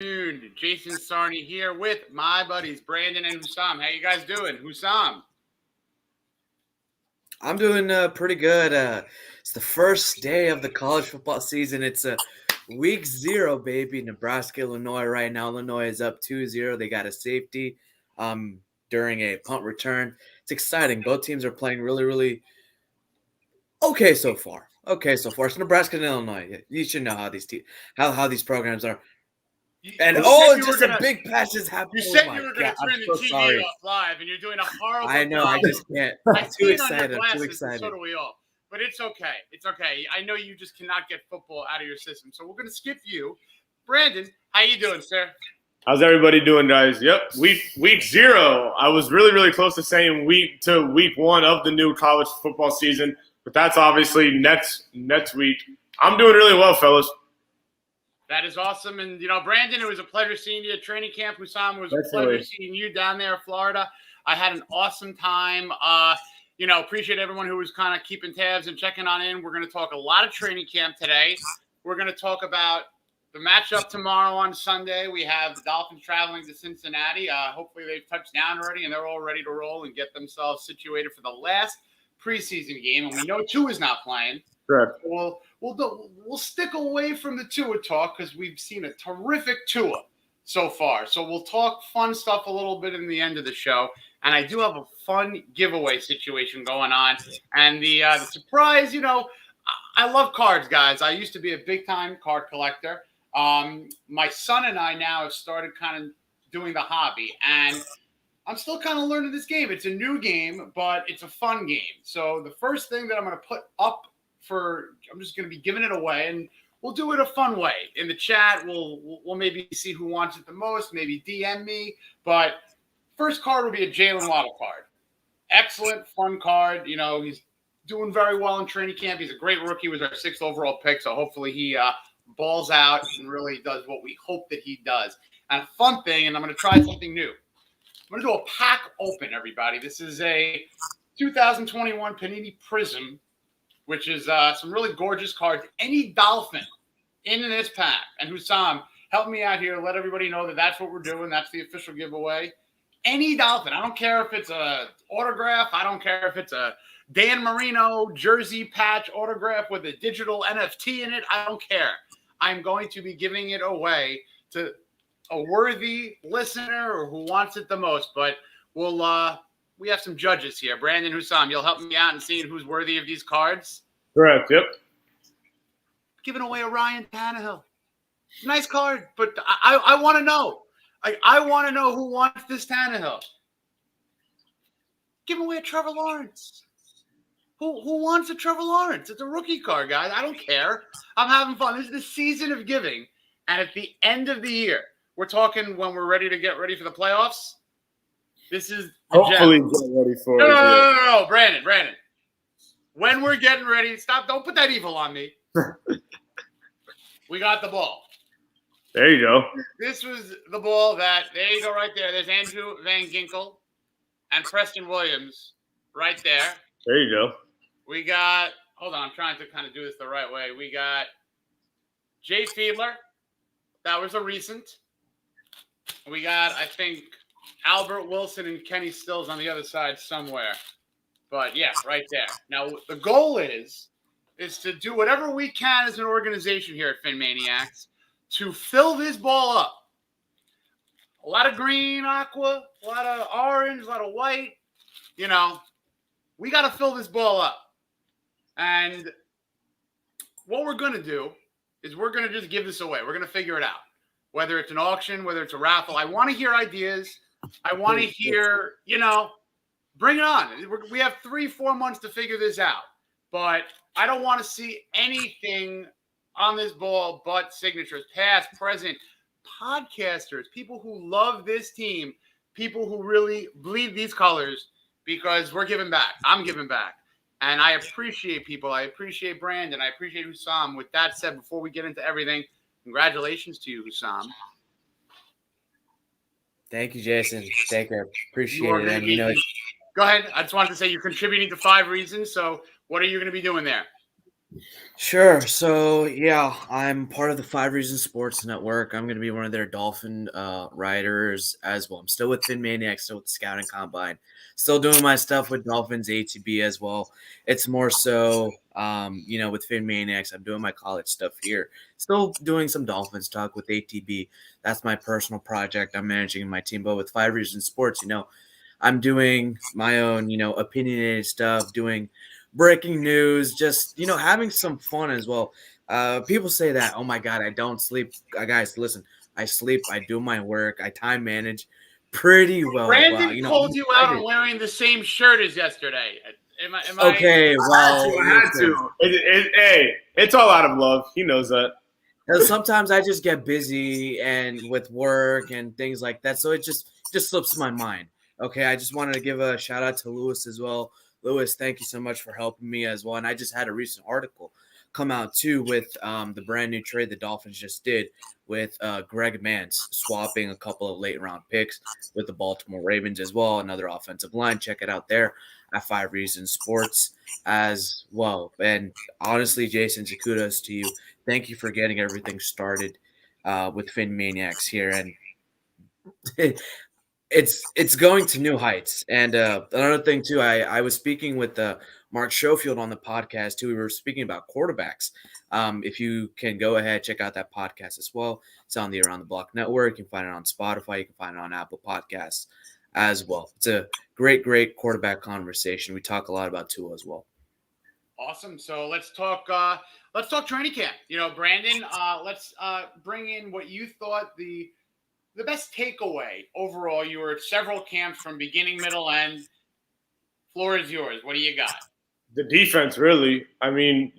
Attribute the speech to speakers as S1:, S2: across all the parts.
S1: Jason Sarney here with my buddies Brandon and Hussam. How you guys doing? Hussam?
S2: I'm doing pretty good. It's the first day of the college football season. It's week 0, baby. Nebraska, Illinois right now. Illinois is up 2-0. They got a safety during a punt return. It's exciting. Both teams are playing really okay so far. It's Nebraska and Illinois. You should know how these how these programs are. A big pass just happened.
S1: You said you were going to turn the TV off live, and you're doing a horrible
S2: I know,
S1: job.
S2: I just can't. I'm too excited.
S1: So do we all. But it's okay. It's okay. I know you just cannot get football out of your system, so we're going to skip you. Brandon, how you doing, sir?
S3: How's everybody doing, guys? Yep, week 0. I was really close to saying week 1 of the new college football season, but that's obviously next week. I'm doing really well, fellas.
S1: That is awesome. And, Brandon, it was a pleasure seeing you at training camp. Hussam, it was a pleasure seeing you down there in Florida. I had an awesome time. Appreciate everyone who was kind of keeping tabs and checking on in. We're going to talk a lot of training camp today. We're going to talk about the matchup tomorrow on Sunday. We have the Dolphins traveling to Cincinnati. Hopefully they've touched down already and they're all ready to roll and get themselves situated for the last preseason game. And we know Tua is not playing.
S3: Correct.
S1: We'll stick away from the Tua talk because we've seen a terrific Tua so far. So we'll talk fun stuff a little bit in the end of the show. And I do have a fun giveaway situation going on. And the surprise, I love cards, guys. I used to be a big-time card collector. My son and I now have started kind of doing the hobby. And I'm still kind of learning this game. It's a new game, but it's a fun game. So the first thing that I'm going to put up I'm just going to be giving it away, and we'll do it a fun way. In the chat, we'll maybe see who wants it the most, maybe DM me. But first card will be a Jalen Waddle card. Excellent, fun card. He's doing very well in training camp. He's a great rookie. He was our 6th overall pick, so hopefully he balls out and really does what we hope that he does. And a fun thing, and I'm going to try something new. I'm going to do a pack open, everybody. This is a 2021 Panini Prism, which is some really gorgeous cards. Any Dolphin in this pack. And Hussam, help me out here. Let everybody know that that's what we're doing. That's the official giveaway. Any Dolphin. I don't care if it's a autograph. I don't care if it's a Dan Marino jersey patch autograph with a digital NFT in it. I don't care. I'm going to be giving it away to a worthy listener or who wants it the most. But we have some judges here. Brandon, Hussam, you'll help me out in seeing who's worthy of these cards?
S3: Correct, yep.
S1: Giving away a Ryan Tannehill. Nice card, but I want to know. I want to know who wants this Tannehill. Giving away a Trevor Lawrence. Who wants a Trevor Lawrence? It's a rookie card, guys. I don't care. I'm having fun. This is the season of giving. And at the end of the year, we're talking when we're ready to get ready for the playoffs. This is
S3: hopefully get ready for it.
S1: No, Brandon. When we're getting ready, don't put that evil on me. We got the ball.
S3: There you go.
S1: This was the ball there you go right there. There's Andrew Van Ginkel and Preston Williams right there.
S3: There you go.
S1: We got, hold on, I'm trying to kind of do this the right way. We got Jay Fiedler. That was a recent. We got, I think, Albert Wilson and Kenny Stills on the other side somewhere. But, yeah, right there. Now, the goal is to do whatever we can as an organization here at PhinManiacs to fill this ball up. A lot of green, aqua, a lot of orange, a lot of white. We got to fill this ball up. And what we're going to do is we're going to just give this away. We're going to figure it out. Whether it's an auction, whether it's a raffle. I want to hear ideas. I want to hear, bring it on. We have 3-4 months to figure this out. But I don't want to see anything on this ball but signatures, past, present, podcasters, people who love this team, people who really bleed these colors because we're giving back. I'm giving back. And I appreciate people. I appreciate Brandon. I appreciate Hussam. With that said, before we get into everything, congratulations to you, Hussam.
S2: Thank you, Jason. Thank you. Appreciate it. And,
S1: go ahead. I just wanted to say you're contributing to 5 reasons. So what are you going to be doing there?
S2: Sure. So yeah, I'm part of the Five Reasons Sports Network. I'm going to be one of their Dolphin writers as well. I'm still with PhinManiacs, still with the Scouting Combine, still doing my stuff with Dolphins ATB as well. It's more so, with PhinManiacs, I'm doing my college stuff here. Still doing some Dolphins talk with ATB. That's my personal project. I'm managing my team, but with Five Reasons Sports, I'm doing my own, opinionated stuff, doing breaking news, just, having some fun as well. People say that, oh my God, I don't sleep. Guys, listen, I sleep, I do my work, I time manage pretty well, but,
S1: Brandon
S2: I'm
S1: called you out on
S2: excited.
S1: wearing the same shirt as yesterday. Am I
S2: Okay, well,
S3: I had
S2: listen.
S3: to. Hey, it's all out of love. He knows that.
S2: Sometimes I just get busy and with work and things like that, so it just slips my mind. Okay, I just wanted to give a shout out to Lewis as well. Lewis, thank you so much for helping me as well. And I just had a recent article come out too with the brand new trade the Dolphins just did with Greg Mance swapping a couple of late round picks with the Baltimore Ravens as well. Another offensive line. Check it out there at Five Reasons Sports as well. And honestly, Jason, kudos to you. Thank you for getting everything started with PhinManiacs here, and it's going to new heights. And another thing too, I was speaking with Mark Schofield on the podcast too. We were speaking about quarterbacks. If you can go ahead, check out that podcast as well. It's on the Around the Block Network. You can find it on Spotify. You can find it on Apple Podcasts as well. It's a great quarterback conversation. We talk a lot about Tua as well.
S1: Awesome. So let's talk training camp. Brandon, let's bring in what you thought the best takeaway overall. You were at several camps from beginning, middle, end. Floor is yours. What do you got?
S3: The defense, really. I mean,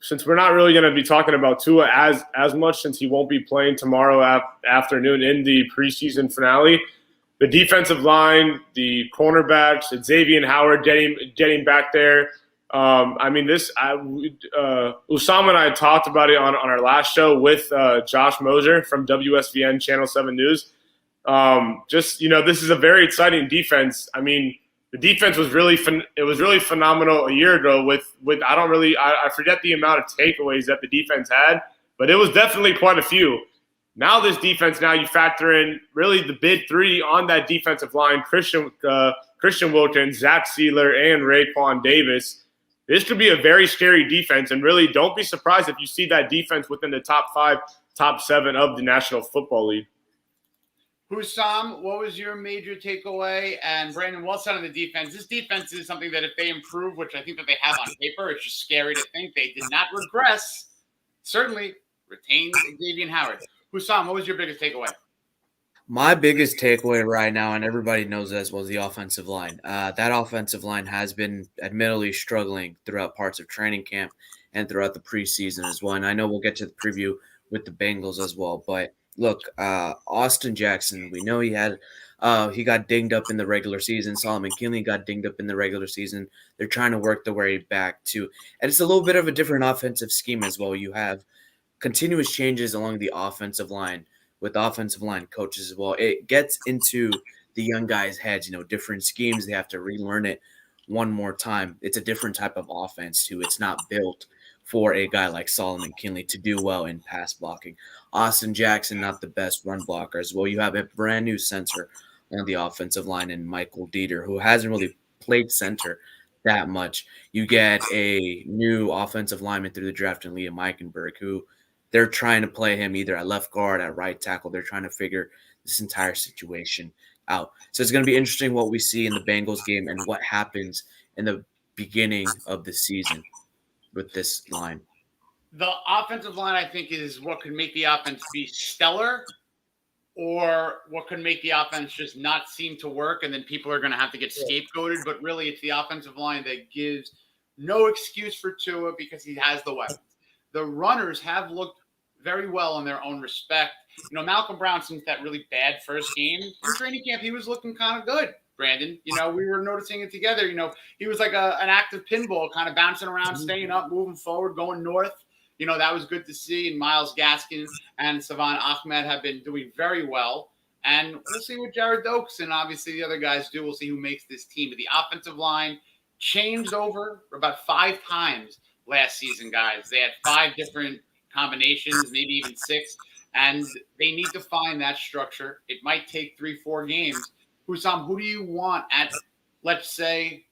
S3: since we're not really going to be talking about Tua as much, since he won't be playing tomorrow afternoon in the preseason finale, the defensive line, the cornerbacks, Xavier Howard getting back there. Usama and I talked about it on our last show with Josh Moser from WSVN Channel 7 News. This is a very exciting defense. I mean, the defense was really phenomenal a year ago with I forget the amount of takeaways that the defense had, but it was definitely quite a few. Now this defense, now you factor in really the big three on that defensive line: Christian Wilkins, Zach Sealer, and Raekwon Davis. This could be a very scary defense, and really don't be surprised if you see that defense within the top 5, top 7 of the National Football League.
S1: Hussam, what was your major takeaway? And Brandon, what's on the defense? This defense is something that if they improve, which I think that they have on paper, it's just scary to think they did not regress. Certainly retained Xavier Howard. Hussam, what was your biggest takeaway?
S2: My biggest takeaway right now, and everybody knows this, was the offensive line. That offensive line has been admittedly struggling throughout parts of training camp and throughout the preseason as well. And I know we'll get to the preview with the Bengals as well. But look, Austin Jackson, we know he got dinged up in the regular season. Solomon Kinley got dinged up in the regular season. They're trying to work their way back to, and it's a little bit of a different offensive scheme as well. You have continuous changes along the offensive line with offensive line coaches as well. It gets into the young guys' heads, different schemes. They have to relearn it one more time. It's a different type of offense too. It's not built for a guy like Solomon Kinley to do well in pass blocking. Austin Jackson, not the best run blocker as well. You have a brand new center on the offensive line in Michael Dieter, who hasn't really played center that much. You get a new offensive lineman through the draft in Liam Eichenberg, who they're trying to play him either at left guard, at right tackle. They're trying to figure this entire situation out. So it's going to be interesting what we see in the Bengals game and what happens in the beginning of the season with this line.
S1: The offensive line, I think, is what could make the offense be stellar or what could make the offense just not seem to work, and then people are going to have to get scapegoated. But really, it's the offensive line that gives no excuse for Tua because he has the weapons. The runners have looked very well in their own respect. Malcolm Brown, since that really bad first game in training camp, he was looking kind of good, Brandon. We were noticing it together. He was like an active pinball, kind of bouncing around, staying up, moving forward, going north. That was good to see. And Myles Gaskin and Savon Ahmed have been doing very well. And we'll see what Jared Doakes and obviously the other guys do. We'll see who makes this team. But the offensive line changed over about 5 times last season, guys. They had 5 different combinations, maybe even 6, and they need to find that structure. It might take 3-4 games. Hussam, who do you want at, let's say,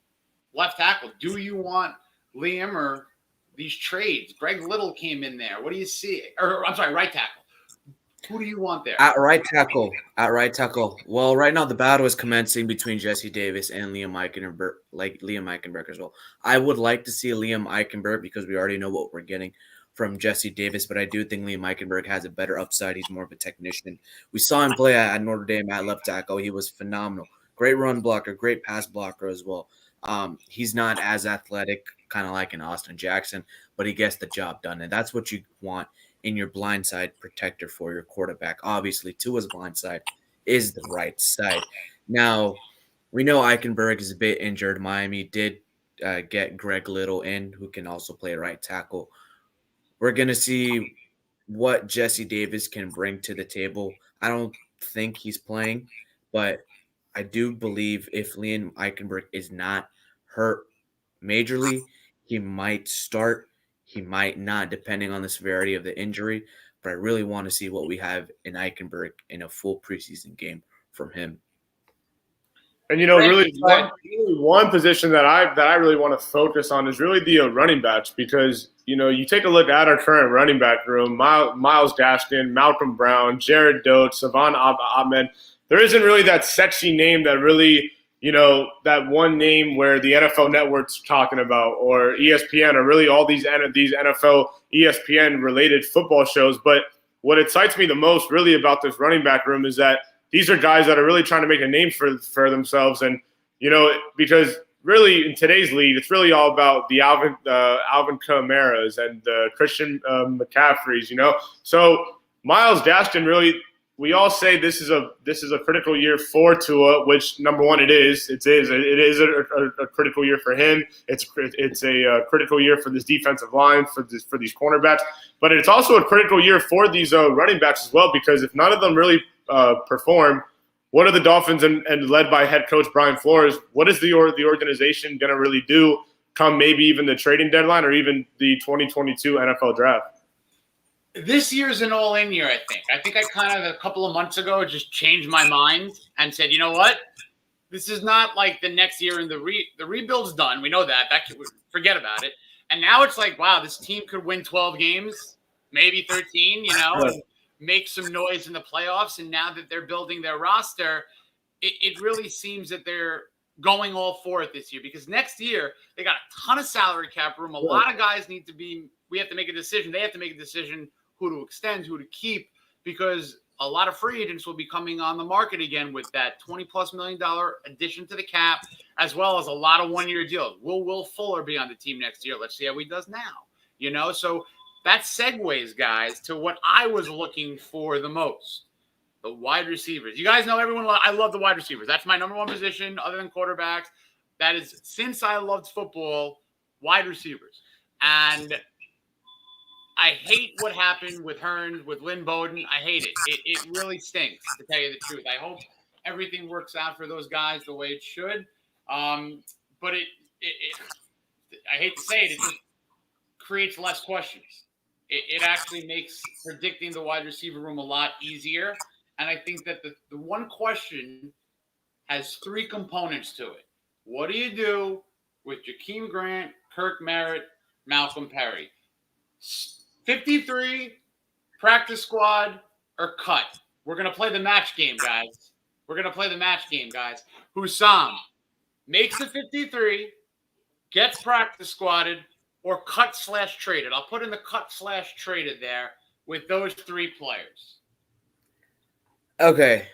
S1: left tackle? Do you want Liam or these trades? Greg Little came in there. What do you see? Or I'm sorry, right tackle. Who do you want there?
S2: At right tackle. Well, right now the battle is commencing between Jesse Davis and Liam Eichenberg as well. I would like to see Liam Eichenberg because we already know what we're getting from Jesse Davis, but I do think Liam Eichenberg has a better upside. He's more of a technician. We saw him play at Notre Dame at left tackle. He was phenomenal. Great run blocker, great pass blocker as well. He's not as athletic, kind of like an Austin Jackson, but he gets the job done, and that's what you want in your blindside protector for your quarterback. Obviously, Tua's blindside is the right side. Now, we know Eichenberg is a bit injured. Miami did get Greg Little in, who can also play right tackle. We're going to see what Jesse Davis can bring to the table. I don't think he's playing, but I do believe if Liam Eichenberg is not hurt majorly, he might start. He might not, depending on the severity of the injury. But I really want to see what we have in Eichenberg in a full preseason game from him.
S3: And really one position that I really want to focus on is really the running backs, because you take a look at our current running back room: Miles Gaskin, Malcolm Brown, Jared Doakes, Savon Ahmed. There isn't really that sexy name that really, that one name where the NFL Network's talking about, or ESPN, or really all these NFL ESPN related football shows. But what excites me the most really about this running back room is that these are guys that are really trying to make a name for themselves. And, because really in today's league, it's really all about the Alvin Kamara's and the Christian McCaffrey's, So Miles Gaskin really, we all say this is a critical year for Tua, which number one it is. It is a critical year for him. It's a critical year for this defensive line, for these cornerbacks, but it's also a critical year for these running backs as well, because if none of them really perform, what are the Dolphins and led by head coach Brian Flores? What is the organization going to really do come maybe even the trading deadline or even the 2022 NFL draft?
S1: This year's an all-in year, I think. I think I kind of, a couple of months ago, just changed my mind and said, you know what? This is not like the next year, and the rebuild's done. We know that. Forget about it. And now it's like, wow, this team could win 12 games, maybe 13, and make some noise in the playoffs. And now that they're building their roster, it really seems that they're going all for it this year, because next year they got a ton of salary cap room. A lot of guys we have to make a decision. They have to make a decision who to extend, who to keep, because a lot of free agents will be coming on the market again with that $20+ million addition to the cap, as well as a lot of one-year deals. Will Fuller be on the team next year? Let's see how he does now. So that segues, guys, to what I was looking for the most: the wide receivers. You guys know I love the wide receivers. That's my number one position other than quarterbacks. That is, since I loved football, wide receivers. And I hate what happened with Hearns, with Lynn Bowden. I hate it. It really stinks, to tell you the truth. I hope everything works out for those guys the way it should. But I hate to say it, it just creates less questions. It actually makes predicting the wide receiver room a lot easier. And I think that the one question has 3 components to it. What do you do with Jakeem Grant, Kirk Merritt, Malcolm Perry? 53, practice squad, or cut? We're going to play the match game, guys. Hussam makes the 53, gets practice squatted, or cut/traded. I'll put in the cut/traded there with those 3 players.
S2: Okay.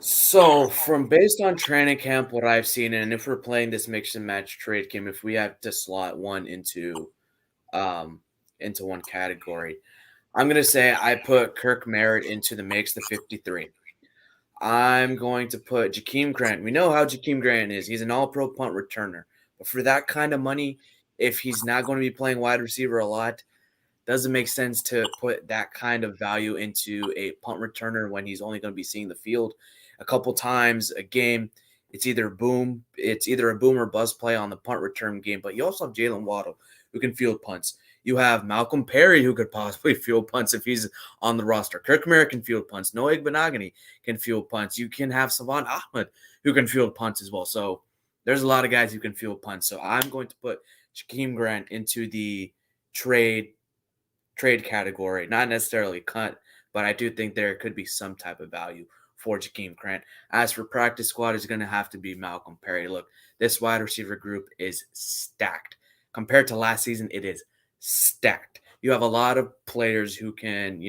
S2: So based on training camp, what I've seen, and if we're playing this mix and match trade game, if we have to slot one into one category, I'm going to say I put Kirk Merritt into the mix, the 53. I'm going to put Jakeem Grant. We know how Jakeem Grant is. He's an all-pro punt returner. But for that kind of money, if he's not going to be playing wide receiver a lot, doesn't make sense to put that kind of value into a punt returner when he's only going to be seeing the field a couple times a game. It's either a boom or bust play on the punt return game. But you also have Jalen Waddle, who can field punts. You have Malcolm Perry, who could possibly field punts if he's on the roster. Kirk Merritt can field punts. Noah Igbenogany can field punts. You can have Savon Ahmed, who can field punts as well. So there's a lot of guys who can field punts. So I'm going to put Jakeem Grant into the trade category, not necessarily cut, but I do think there could be some type of value for Jakeem Grant. As for practice squad, it's going to have to be Malcolm Perry. Look, this wide receiver group is stacked. Compared to last season, it is stacked. You have a lot of players who can,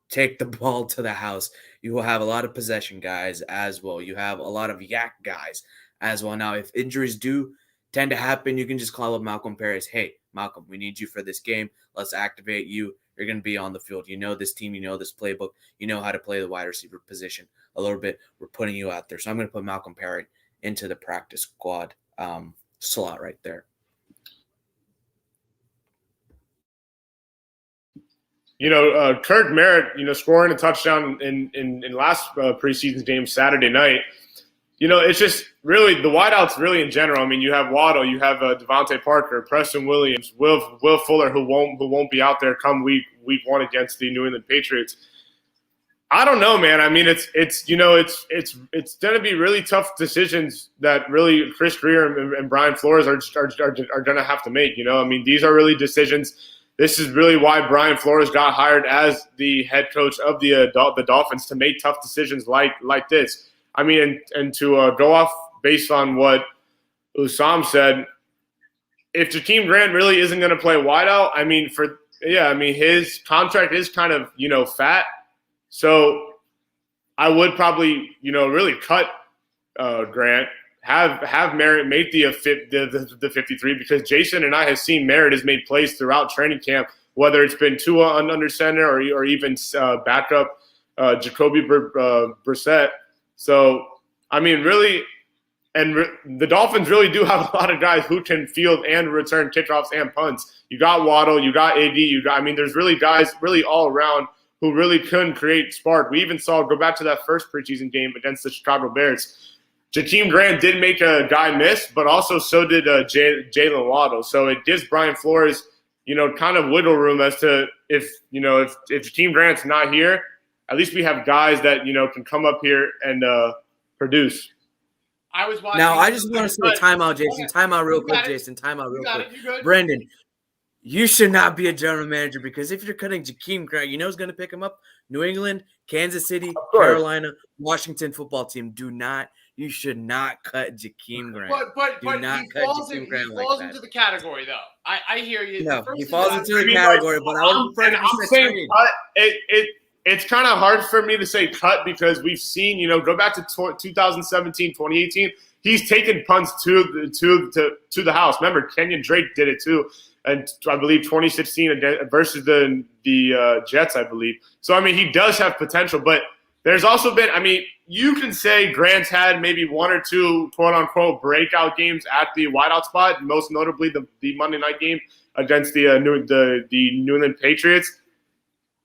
S2: take the ball to the house. You will have a lot of possession guys as well. You have a lot of yak guys as well. Now, if injuries do tend to happen, you can just call up Malcolm Perry. Hey, Malcolm, we need you for this game. Let's activate you. You're going to be on the field. You know this team. You know this playbook. You know how to play the wide receiver position a little bit. We're putting you out there. So I'm going to put Malcolm Perry into the practice squad slot right there.
S3: Kirk Merritt, scoring a touchdown in last preseason game Saturday night. It's just really the wideouts really in general. I mean, you have Waddle, you have Devontae Parker, Preston Williams, Will Fuller, who won't be out there come week one against the New England Patriots. I don't know, man. I mean, it's going to be really tough decisions that really Chris Greer and Brian Flores are going to have to make. I mean, these are really decisions. This is really why Brian Flores got hired as the head coach of the Dolphins, to make tough decisions like this. I mean, and to go off based on what Usam said, if Jakeem Grant really isn't going to play wideout, his contract is kind of, fat. So I would probably, really cut Grant, have Merritt make the 53, because Jason and I have seen Merritt has made plays throughout training camp, whether it's been Tua under center or even backup Jacoby Brissett. So, I mean, really, and the Dolphins really do have a lot of guys who can field and return kickoffs and punts. You got Waddle, you got AD, there's really guys really all around who really couldn't create spark. We even saw, go back to that first preseason game against the Chicago Bears. Jakeem Grant did make a guy miss, but also so did Jalen Waddle. So it gives Brian Flores, kind of wiggle room as to if Jakeem Grant's not here, at least we have guys that, can come up here and produce.
S1: I was watching.
S2: Now, I just want to say timeout, Jason. Timeout real quick, Jason. Timeout real quick. Brendan, you should not be a general manager, because if you're cutting Jakeem Grant, who's going to pick him up? New England, Kansas City, Carolina, Washington football team. You should not cut Jakeem Grant.
S1: But he falls into the category, though. I hear you.
S2: No, he falls into the category, but I would prefer to say
S3: it's kind of hard for me to say cut, because we've seen, go back to 2017, 2018, he's taken punts to the house. Remember, Kenyon Drake did it too, and I believe 2016 versus the Jets, I believe. So, I mean, he does have potential, but there's also been, you can say Grant's had maybe one or two quote-unquote breakout games at the wideout spot, most notably the Monday night game against the New England Patriots.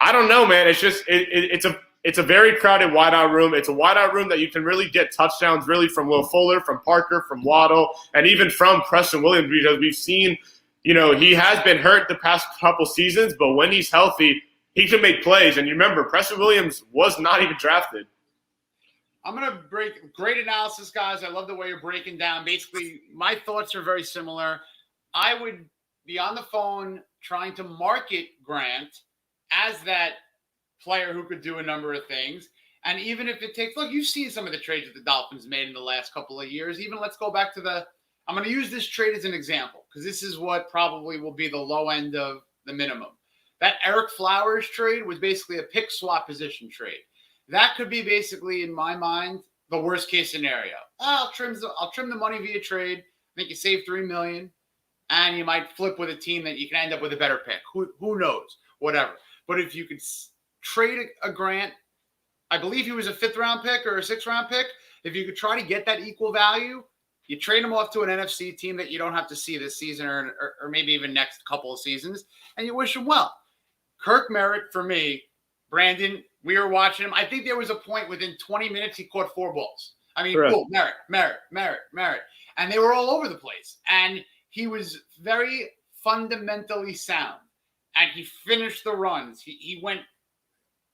S3: I don't know, man. It's just it's a very crowded wideout room. It's a wideout room that you can really get touchdowns really from Will Fuller, from Parker, from Waddle, and even from Preston Williams, because we've seen, he has been hurt the past couple seasons, but when he's healthy, he can make plays. And you remember, Preston Williams was not even drafted.
S1: I'm going to great analysis, guys. I love the way you're breaking down. Basically, my thoughts are very similar. I would be on the phone trying to market Grant as that player who could do a number of things. And even if it takes – look, you've seen some of the trades that the Dolphins made in the last couple of years. Even let's go back to I'm going to use this trade as an example, because this is what probably will be the low end of the minimum. That Eric Flowers trade was basically a pick swap position trade. That could be basically, in my mind, the worst case scenario. I'll trim the money via trade. I think you save $3 million, and you might flip with a team that you can end up with a better pick. Who knows? Whatever. But if you could trade a Grant, I believe he was a 5th-round pick or a 6th-round pick. If you could try to get that equal value, you trade him off to an NFC team that you don't have to see this season or maybe even next couple of seasons, and you wish him well. Kirk Merritt, for me, Brandon, we were watching him. I think there was a point within 20 minutes he caught 4 balls. Cool, Merritt. And they were all over the place. And he was very fundamentally sound, and he finished the runs. He went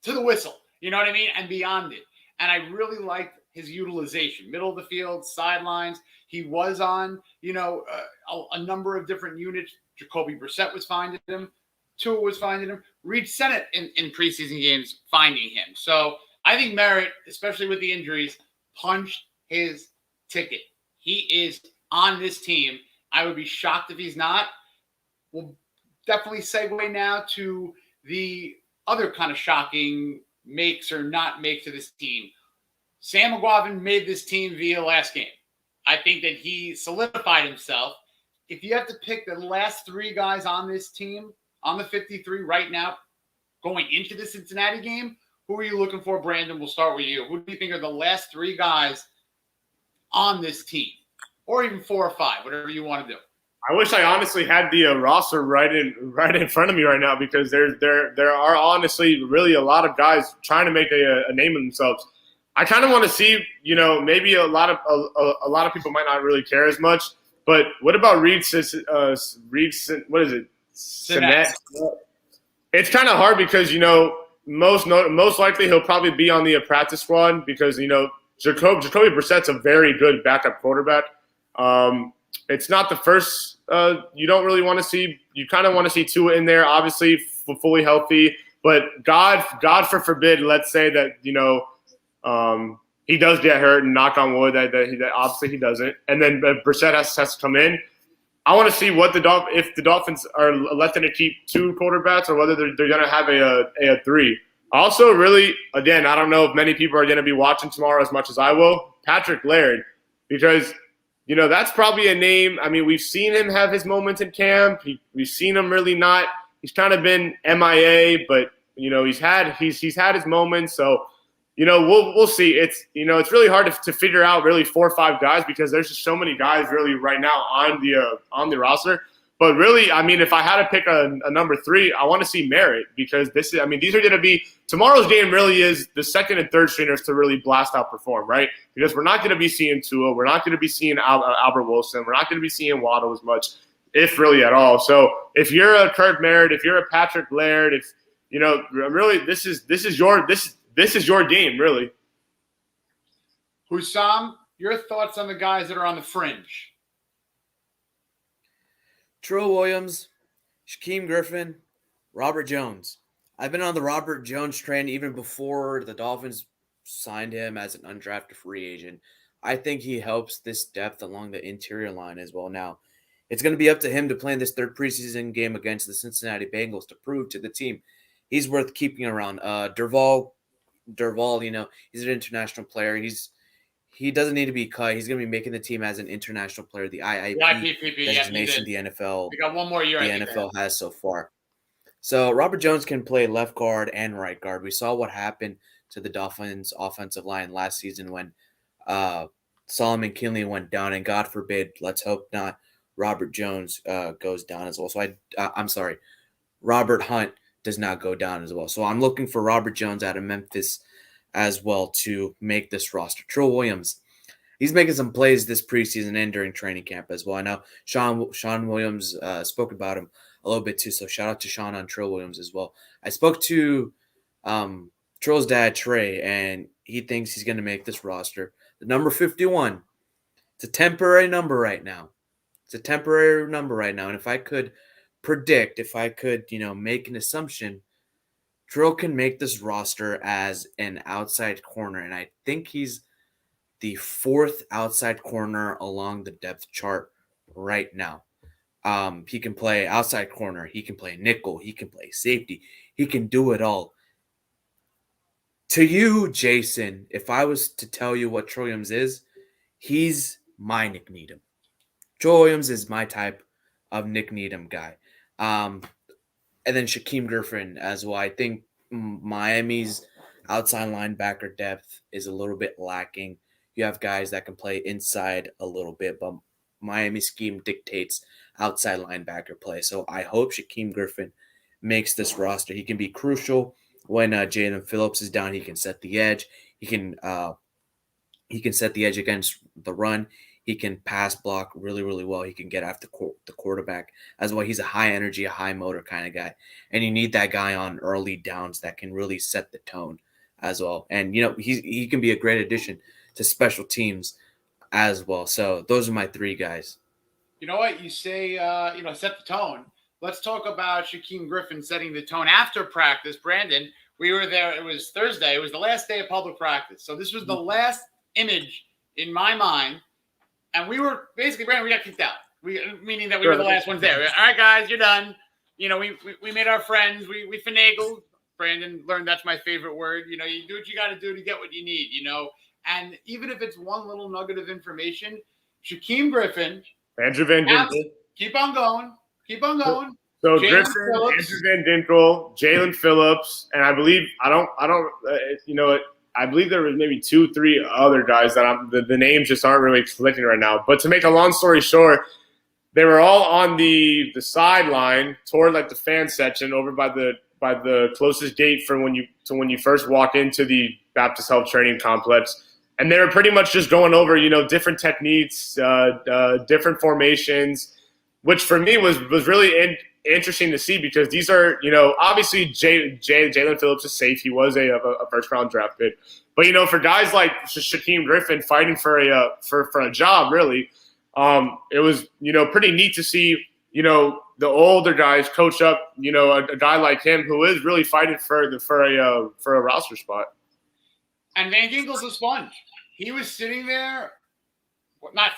S1: to the whistle, you know what I mean, and beyond it. And I really liked his utilization, middle of the field, sidelines. He was on, a number of different units. Jacoby Brissett was finding him. Tua was finding him. Reed Sennett in preseason games finding him. So I think Merritt, especially with the injuries, punched his ticket. He is on this team. I would be shocked if he's not. We'll definitely segue now to the other kind of shocking makes or not makes to this team. Sam McGuavin made this team via last game. I think that he solidified himself. If you have to pick the last three guys on this team, on the 53 right now, going into the Cincinnati game, who are you looking for, Brandon? We'll start with you. Who do you think are the last three guys on this team? Or even 4 or 5, whatever you want to do.
S3: I wish I honestly had the roster right in front of me right now, because there are honestly really a lot of guys trying to make a name of themselves. I kind of want to see, maybe a lot of people might not really care as much, but what about Reed? What is it? Sennett. It's kind of hard because most likely he'll probably be on the practice squad because Jacoby Brissett's a very good backup quarterback. It's not the first you don't really want to see. You kind of want to see Tua in there, obviously fully healthy. But God forbid, let's say that he does get hurt, and knock on wood that obviously he doesn't. And then Brissett has to come in. I want to see if the Dolphins are electing to keep 2 quarterbacks or whether they're going to have a 3. Also, really, again, I don't know if many people are going to be watching tomorrow as much as I will. Patrick Laird, because that's probably a name. I mean, we've seen him have his moments in camp. We've seen him really not. He's kind of been MIA, but he's had his moments. So we'll see. It's really hard to figure out really 4 or 5 guys because there's just so many guys really right now on the roster. But really, I mean, if I had to pick a number 3, I want to see Merritt because these are going to be tomorrow's game. Really is the second and third stringers to really blast out perform, right? Because we're not going to be seeing Tua, we're not going to be seeing Albert Wilson, we're not going to be seeing Waddle as much, if really at all. So if you're a Kirk Merritt, if you're a Patrick Laird, if really this is your game, really.
S1: Hussam, your thoughts on the guys that are on the fringe?
S2: Trill Williams, Shaquem Griffin, Robert Jones. I've been on the Robert Jones train even before the Dolphins signed him as an undrafted free agent. I think he helps this depth along the interior line as well. Now, it's going to be up to him to play in this third preseason game against the Cincinnati Bengals to prove to the team he's worth keeping around. Derval, he's an international player. He doesn't need to be cut. He's going to be making the team as an international player. The IIP designation the NFL.
S1: We got one more year.
S2: The NFL has so far. So Robert Jones can play left guard and right guard. We saw what happened to the Dolphins' offensive line last season when Solomon Kinley went down, and God forbid, let's hope not, Robert Jones goes down as well. So I'm sorry, Robert Hunt does not go down as well. So I'm looking for Robert Jones out of Memphis as well to make this roster. Trill Williams, he's making some plays this preseason and during training camp as well. I know Sean Williams spoke about him a little bit too, so shout out to Sean on Trill Williams as well. I spoke to Trill's dad, Trey, and he thinks he's going to make this roster. The number 51, it's a temporary number right now. And if I could predict, make an assumption, Trill can make this roster as an outside corner, and I think he's the 4th outside corner along the depth chart right now. He can play outside corner. He can play nickel. He can play safety. He can do it all. To you, Jason, if I was to tell you what Trill Williams is, he's my Nick Needham. Trill Williams is my type of Nick Needham guy. And then Shaquem Griffin as well. I think Miami's outside linebacker depth is a little bit lacking. You have guys that can play inside a little bit, but Miami's scheme dictates outside linebacker play. So I hope Shaquem Griffin makes this roster. He can be crucial when Jalen Phillips is down. He can set the edge. He can set the edge against the run. He can pass block really, really well. He can get after the quarterback as well. He's a high energy, a high motor kind of guy. And you need that guy on early downs that can really set the tone as well. And, he can be a great addition to special teams as well. So those are my 3 guys.
S1: You know what? You say, set the tone. Let's talk about Shaquem Griffin setting the tone after practice. Brandon, we were there. It was Thursday. It was the last day of public practice. So this was the last image in my mind. And we were basically, Brandon, we got kicked out. Meaning that we were the last ones there. All right, guys, you're done. We made our friends. We finagled. Brandon learned that's my favorite word. You do what you got to do to get what you need, And even if it's one little nugget of information, Shaquem Griffin.
S3: Andrew Van Ginkel.
S1: Keep on going.
S3: So Griffin, Andrew Van Ginkel, Jalen Phillips, and I believe I believe there was maybe 2-3 other guys that the names just aren't really clicking right now. But to make a long story short, they were all on the sideline toward like the fan section over by the closest gate from when you first walk into the Baptist Health Training Complex. And they were pretty much just going over, different techniques, different formations, which for me was really interesting to see because these are, obviously Jalen Phillips is safe. He was a first-round draft pick. But, for guys like Shaquem Griffin fighting for a job, really, it was, pretty neat to see, the older guys coach up, a guy like him who is really fighting for a roster spot.
S1: And Van Ginkel's a sponge. He was sitting there,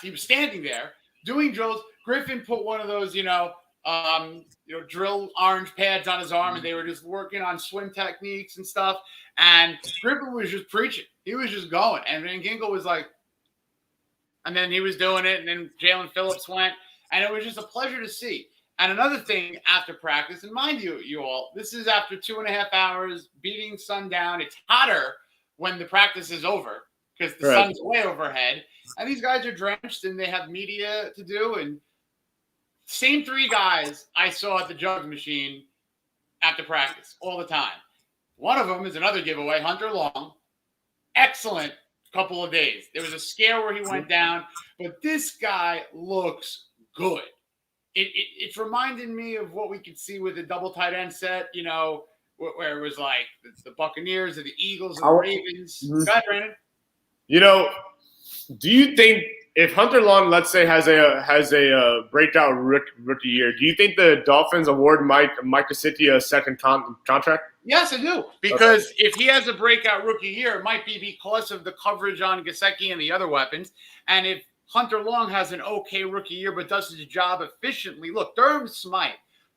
S1: he was standing there doing drills. Griffin put one of those, drill orange pads on his arm, and they were just working on swim techniques and stuff. And Griffin was just preaching. He was just going. And Van Ginkel was like, and then he was doing it, and then Jalen Phillips went. And it was just a pleasure to see. And another thing after practice, and mind you all, this is after 2.5 hours beating sundown. It's hotter when the practice is over because the sun's way overhead. And these guys are drenched and they have media to do. And same 3 guys I saw at the jug machine after practice all the time. One of them is another giveaway, Hunter Long. Excellent couple of days. There was a scare where he went down, but this guy looks good. It's reminding me of what we could see with the double tight end set, where it was like the Buccaneers or the Eagles or the Ravens. Go ahead, Brandon.
S3: Do you think if Hunter Long, let's say, has a breakout rookie year, do you think the Dolphins award Mike Gesicki a second contract?
S1: Yes, I do. Because if he has a breakout rookie year, it might be because of the coverage on Gesicki and the other weapons. And if Hunter Long has an okay rookie year but does his job efficiently, look, Durham Smythe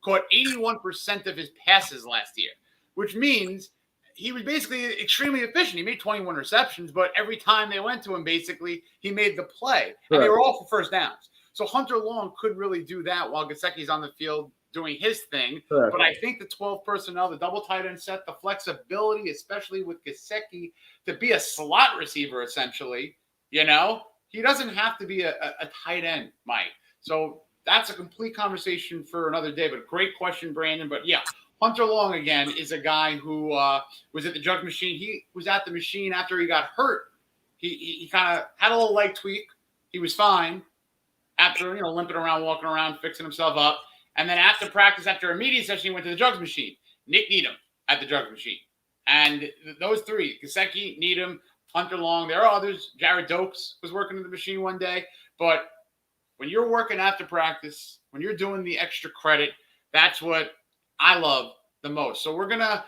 S1: caught 81% of his passes last year, which means he was basically extremely efficient. He made 21 receptions, but every time they went to him, basically, he made the play. And they were all for first downs. So Hunter Long could really do that while Gesicki's on the field doing his thing. But I think the 12 personnel, the double tight end set, the flexibility, especially with Gesicki, to be a slot receiver, essentially, he doesn't have to be a tight end, Mike. So that's a complete conversation for another day. But great question, Brandon. But, yeah. Hunter Long, again, is a guy who was at the jug machine. He was at the machine after he got hurt. He kind of had a little leg tweak. He was fine after, limping around, walking around, fixing himself up. And then after practice, after a media session, he went to the jugs machine. Nick Needham at the jug machine. And those 3, Gesicki, Needham, Hunter Long, there are others. Jared Doakes was working at the machine one day. But when you're working after practice, when you're doing the extra credit, that's what I love the most. So we're going to,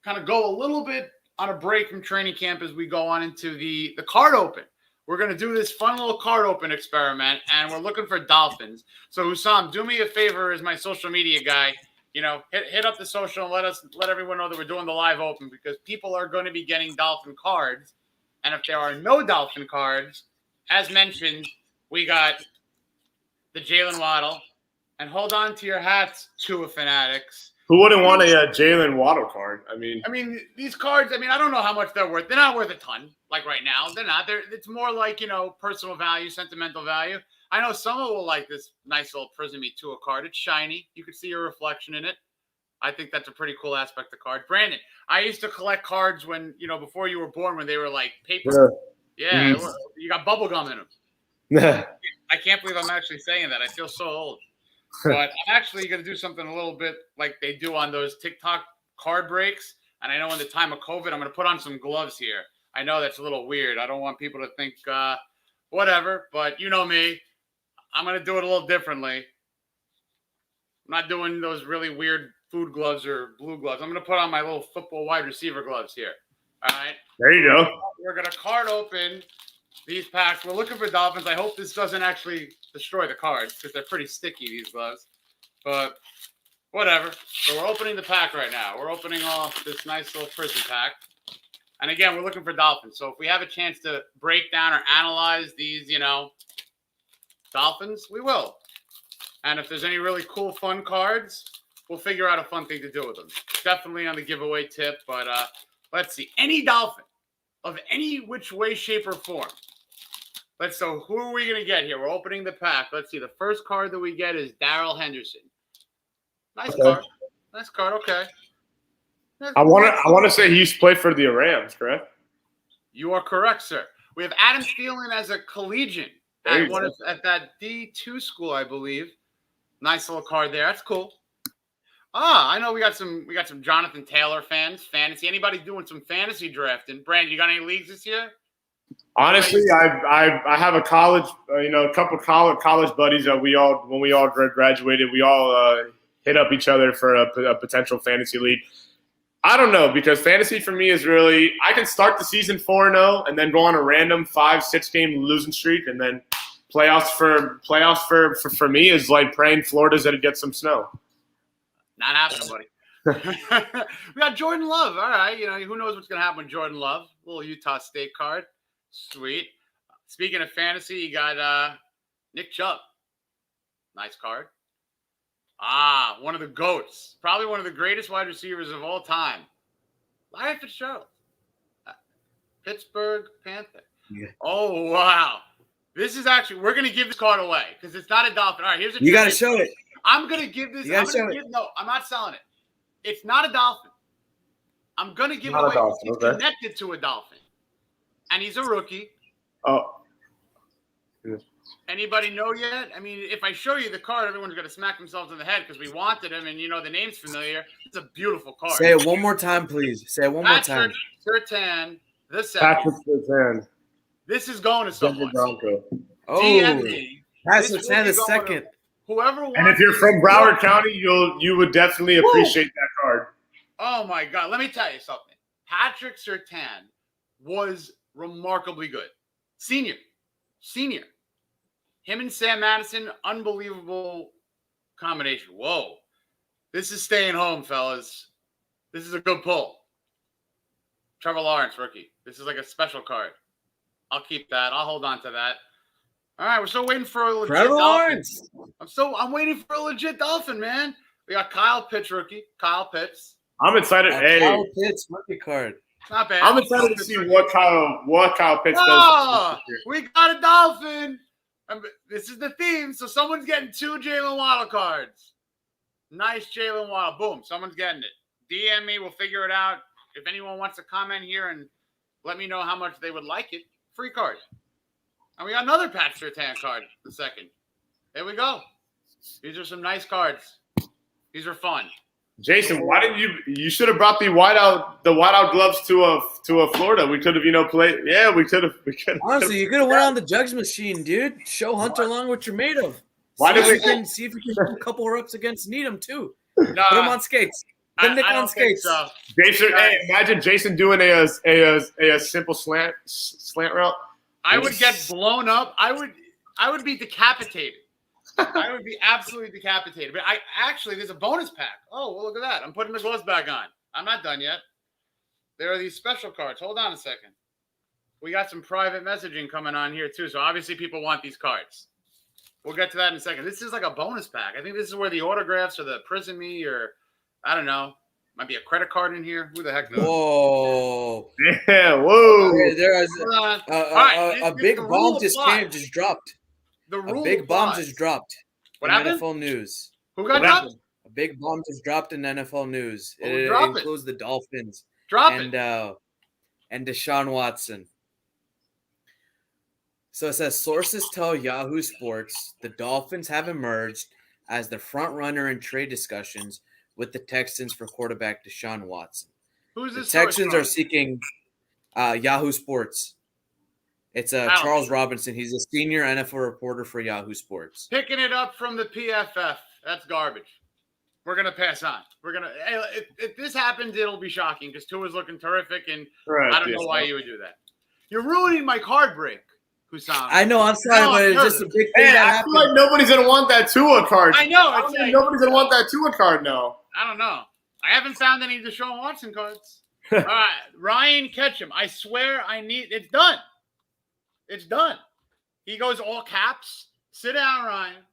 S1: kind of go a little bit on a break from training camp as we go on into the card open. We're going to do this fun little card open experiment, and we're looking for Dolphins. So Hussam, do me a favor as my social media guy. Hit up the social and let everyone know that we're doing the live open because people are going to be getting Dolphin cards. And if there are no Dolphin cards, as mentioned, we got the Jalen Waddle. And hold on to your hats, Tua fanatics.
S3: Who wouldn't want a Jalen Waddle card? I mean,
S1: these cards, I don't know how much they're worth. They're not worth a ton, like right now. They're not. It's more like, personal value, sentimental value. I know someone will like this nice little Prismy Tua card. It's shiny. You can see your reflection in it. I think that's a pretty cool aspect of cards. Brandon, I used to collect cards when, before you were born, when they were like paper.
S3: Yeah.
S1: You got bubble gum in them. I can't believe I'm actually saying that. I feel so old. But I'm actually going to do something a little bit like they do on those TikTok card breaks. And I know in the time of COVID, I'm going to put on some gloves here. I know that's a little weird. I don't want people to think whatever, but you know me. I'm going to do it a little differently. I'm not doing those really weird food gloves or blue gloves. I'm going to put on my little football wide receiver gloves here. All right.
S3: There you go.
S1: We're going to card open these packs. We're looking for Dolphins. I hope this doesn't actually destroy the cards because they're pretty sticky, these gloves. But whatever. So we're opening the pack right now. We're opening off this nice little prison pack. And again, we're looking for Dolphins. So if we have a chance to break down or analyze these, Dolphins, we will. And if there's any really cool, fun cards, we'll figure out a fun thing to do with them. Definitely on the giveaway tip. But let's see. Any Dolphin of any which way, shape, or form. So who are we going to get here? We're opening the pack. Let's see. The first card that we get is Darrell Henderson. Nice card. Nice card. Okay.
S3: I want to say he used to play for the Rams, correct?
S1: You are correct, sir. We have Adam Thielen as a collegian at that D2 school, I believe. Nice little card there. That's cool. I know we got some Jonathan Taylor fans, fantasy. Anybody doing some fantasy drafting? Brandon, you got any leagues this year?
S3: Honestly, I have a college, a couple college buddies that when we all graduated, we all hit up each other for a potential fantasy league. I don't know, because fantasy for me is really – I can start the season 4-0 and then go on a random 5-6 game losing streak, and then playoffs for me is like praying Florida's going to get some snow.
S1: Not happening, buddy. We got Jordan Love. All right. Who knows what's going to happen with Jordan Love? Little Utah State card. Sweet. Speaking of fantasy, you got Nick Chubb. Nice card. One of the GOATs. Probably one of the greatest wide receivers of all time. Larry Fitzgerald. Pittsburgh Panther. Yeah. Oh, wow. This is actually – we're going to give this card away because it's not a Dolphin. All right, here's a –
S2: You got to show it.
S1: I'm going to give this – no, I'm not selling it. It's not a Dolphin. I'm going to give it away because he's connected to a Dolphin. And he's a rookie.
S3: Oh.
S1: Anybody know yet? I mean, if I show you the card, everyone's going to smack themselves in the head because we wanted him, and the name's familiar. It's a beautiful card.
S2: Say it one more time, please. Say it one more time.
S1: Surtain the second.
S3: Patrick Surtain.
S1: This is going to someone.
S2: Oh,
S1: DMD.
S2: Patrick Surtain the second.
S1: Whoever wants.
S3: And if you're from Broward County, you would definitely appreciate that card.
S1: Oh my God! Let me tell you something. Patrick Surtain was remarkably good. Senior. Him and Sam Madison, unbelievable combination. Whoa. This is staying home, fellas. This is a good pull. Trevor Lawrence, rookie. This is like a special card. I'll keep that. I'll hold on to that. All right, we're still waiting for a legit
S2: Trevor Lawrence.
S1: I'm waiting for a legit Dolphin, man. We got Kyle Pitts, rookie. Kyle Pitts.
S3: I'm excited.
S2: Kyle Pitts rookie card.
S1: Not bad.
S3: I'm excited to see what Kyle Pitts does.
S1: We got a Dolphin. This is the theme. So someone's getting 2 Jalen Waddle cards. Nice Jalen Waddle. Boom. Someone's getting it. DM me. We'll figure it out. If anyone wants to comment here and let me know how much they would like it, free card. And we got another Patrick Surtain card the second. There we go. These are some nice cards. These are fun.
S3: Jason, why didn't you should have brought the whiteout gloves to a Florida. We could have, played. Yeah, we could have.
S2: Honestly, you could have went on the jugs machine, dude. Show Hunter Long what you're made of. See if you can do a couple reps against Needham too. Put him on skates. Put Nick on skates.
S1: So.
S3: Jason, imagine Jason doing a simple slant route.
S1: I would get blown up. I would be decapitated. I would be absolutely decapitated. But there's a bonus pack. Oh, well, look at that. I'm putting the gloves back on. I'm not done yet. There are these special cards. Hold on a second. We got some private messaging coming on here, too. So, obviously, people want these cards. We'll get to that in a second. This is like a bonus pack. I think this is where the autographs or the Prison Me or, I don't know, might be a credit card in here. Who the heck knows?
S2: Whoa.
S3: Yeah, whoa.
S2: Okay, there is a big bomb just dropped.
S1: A
S2: big bomb just dropped.
S1: What happened?
S2: NFL news.
S1: Who got dropped?
S2: A big bomb just dropped in NFL news. It includes the Dolphins.
S1: And
S2: Deshaun Watson. So it says sources tell Yahoo Sports the Dolphins have emerged as the front runner in trade discussions with the Texans for quarterback Deshaun Watson.
S1: Who's
S2: The
S1: this source
S2: Texans
S1: from?
S2: are seeking Yahoo Sports. It's Charles Robinson. He's a senior NFL reporter for Yahoo Sports.
S1: Picking it up from the PFF. That's garbage. We're going to pass on. If this happens, it'll be shocking because Tua's looking terrific, and I don't know why you would do that. You're ruining my card break, Hussam.
S2: I know, I'm sorry, but it's just a big thing that
S3: I
S2: happened.
S3: feel like nobody's going to want that Tua card.
S1: I know.
S3: Nobody's going to want that Tua card now.
S1: I don't know. I haven't found any Deshaun Watson cards. All right, Ryan Ketchum. I swear it's done. It's done. He goes all caps. Sit down, Ryan.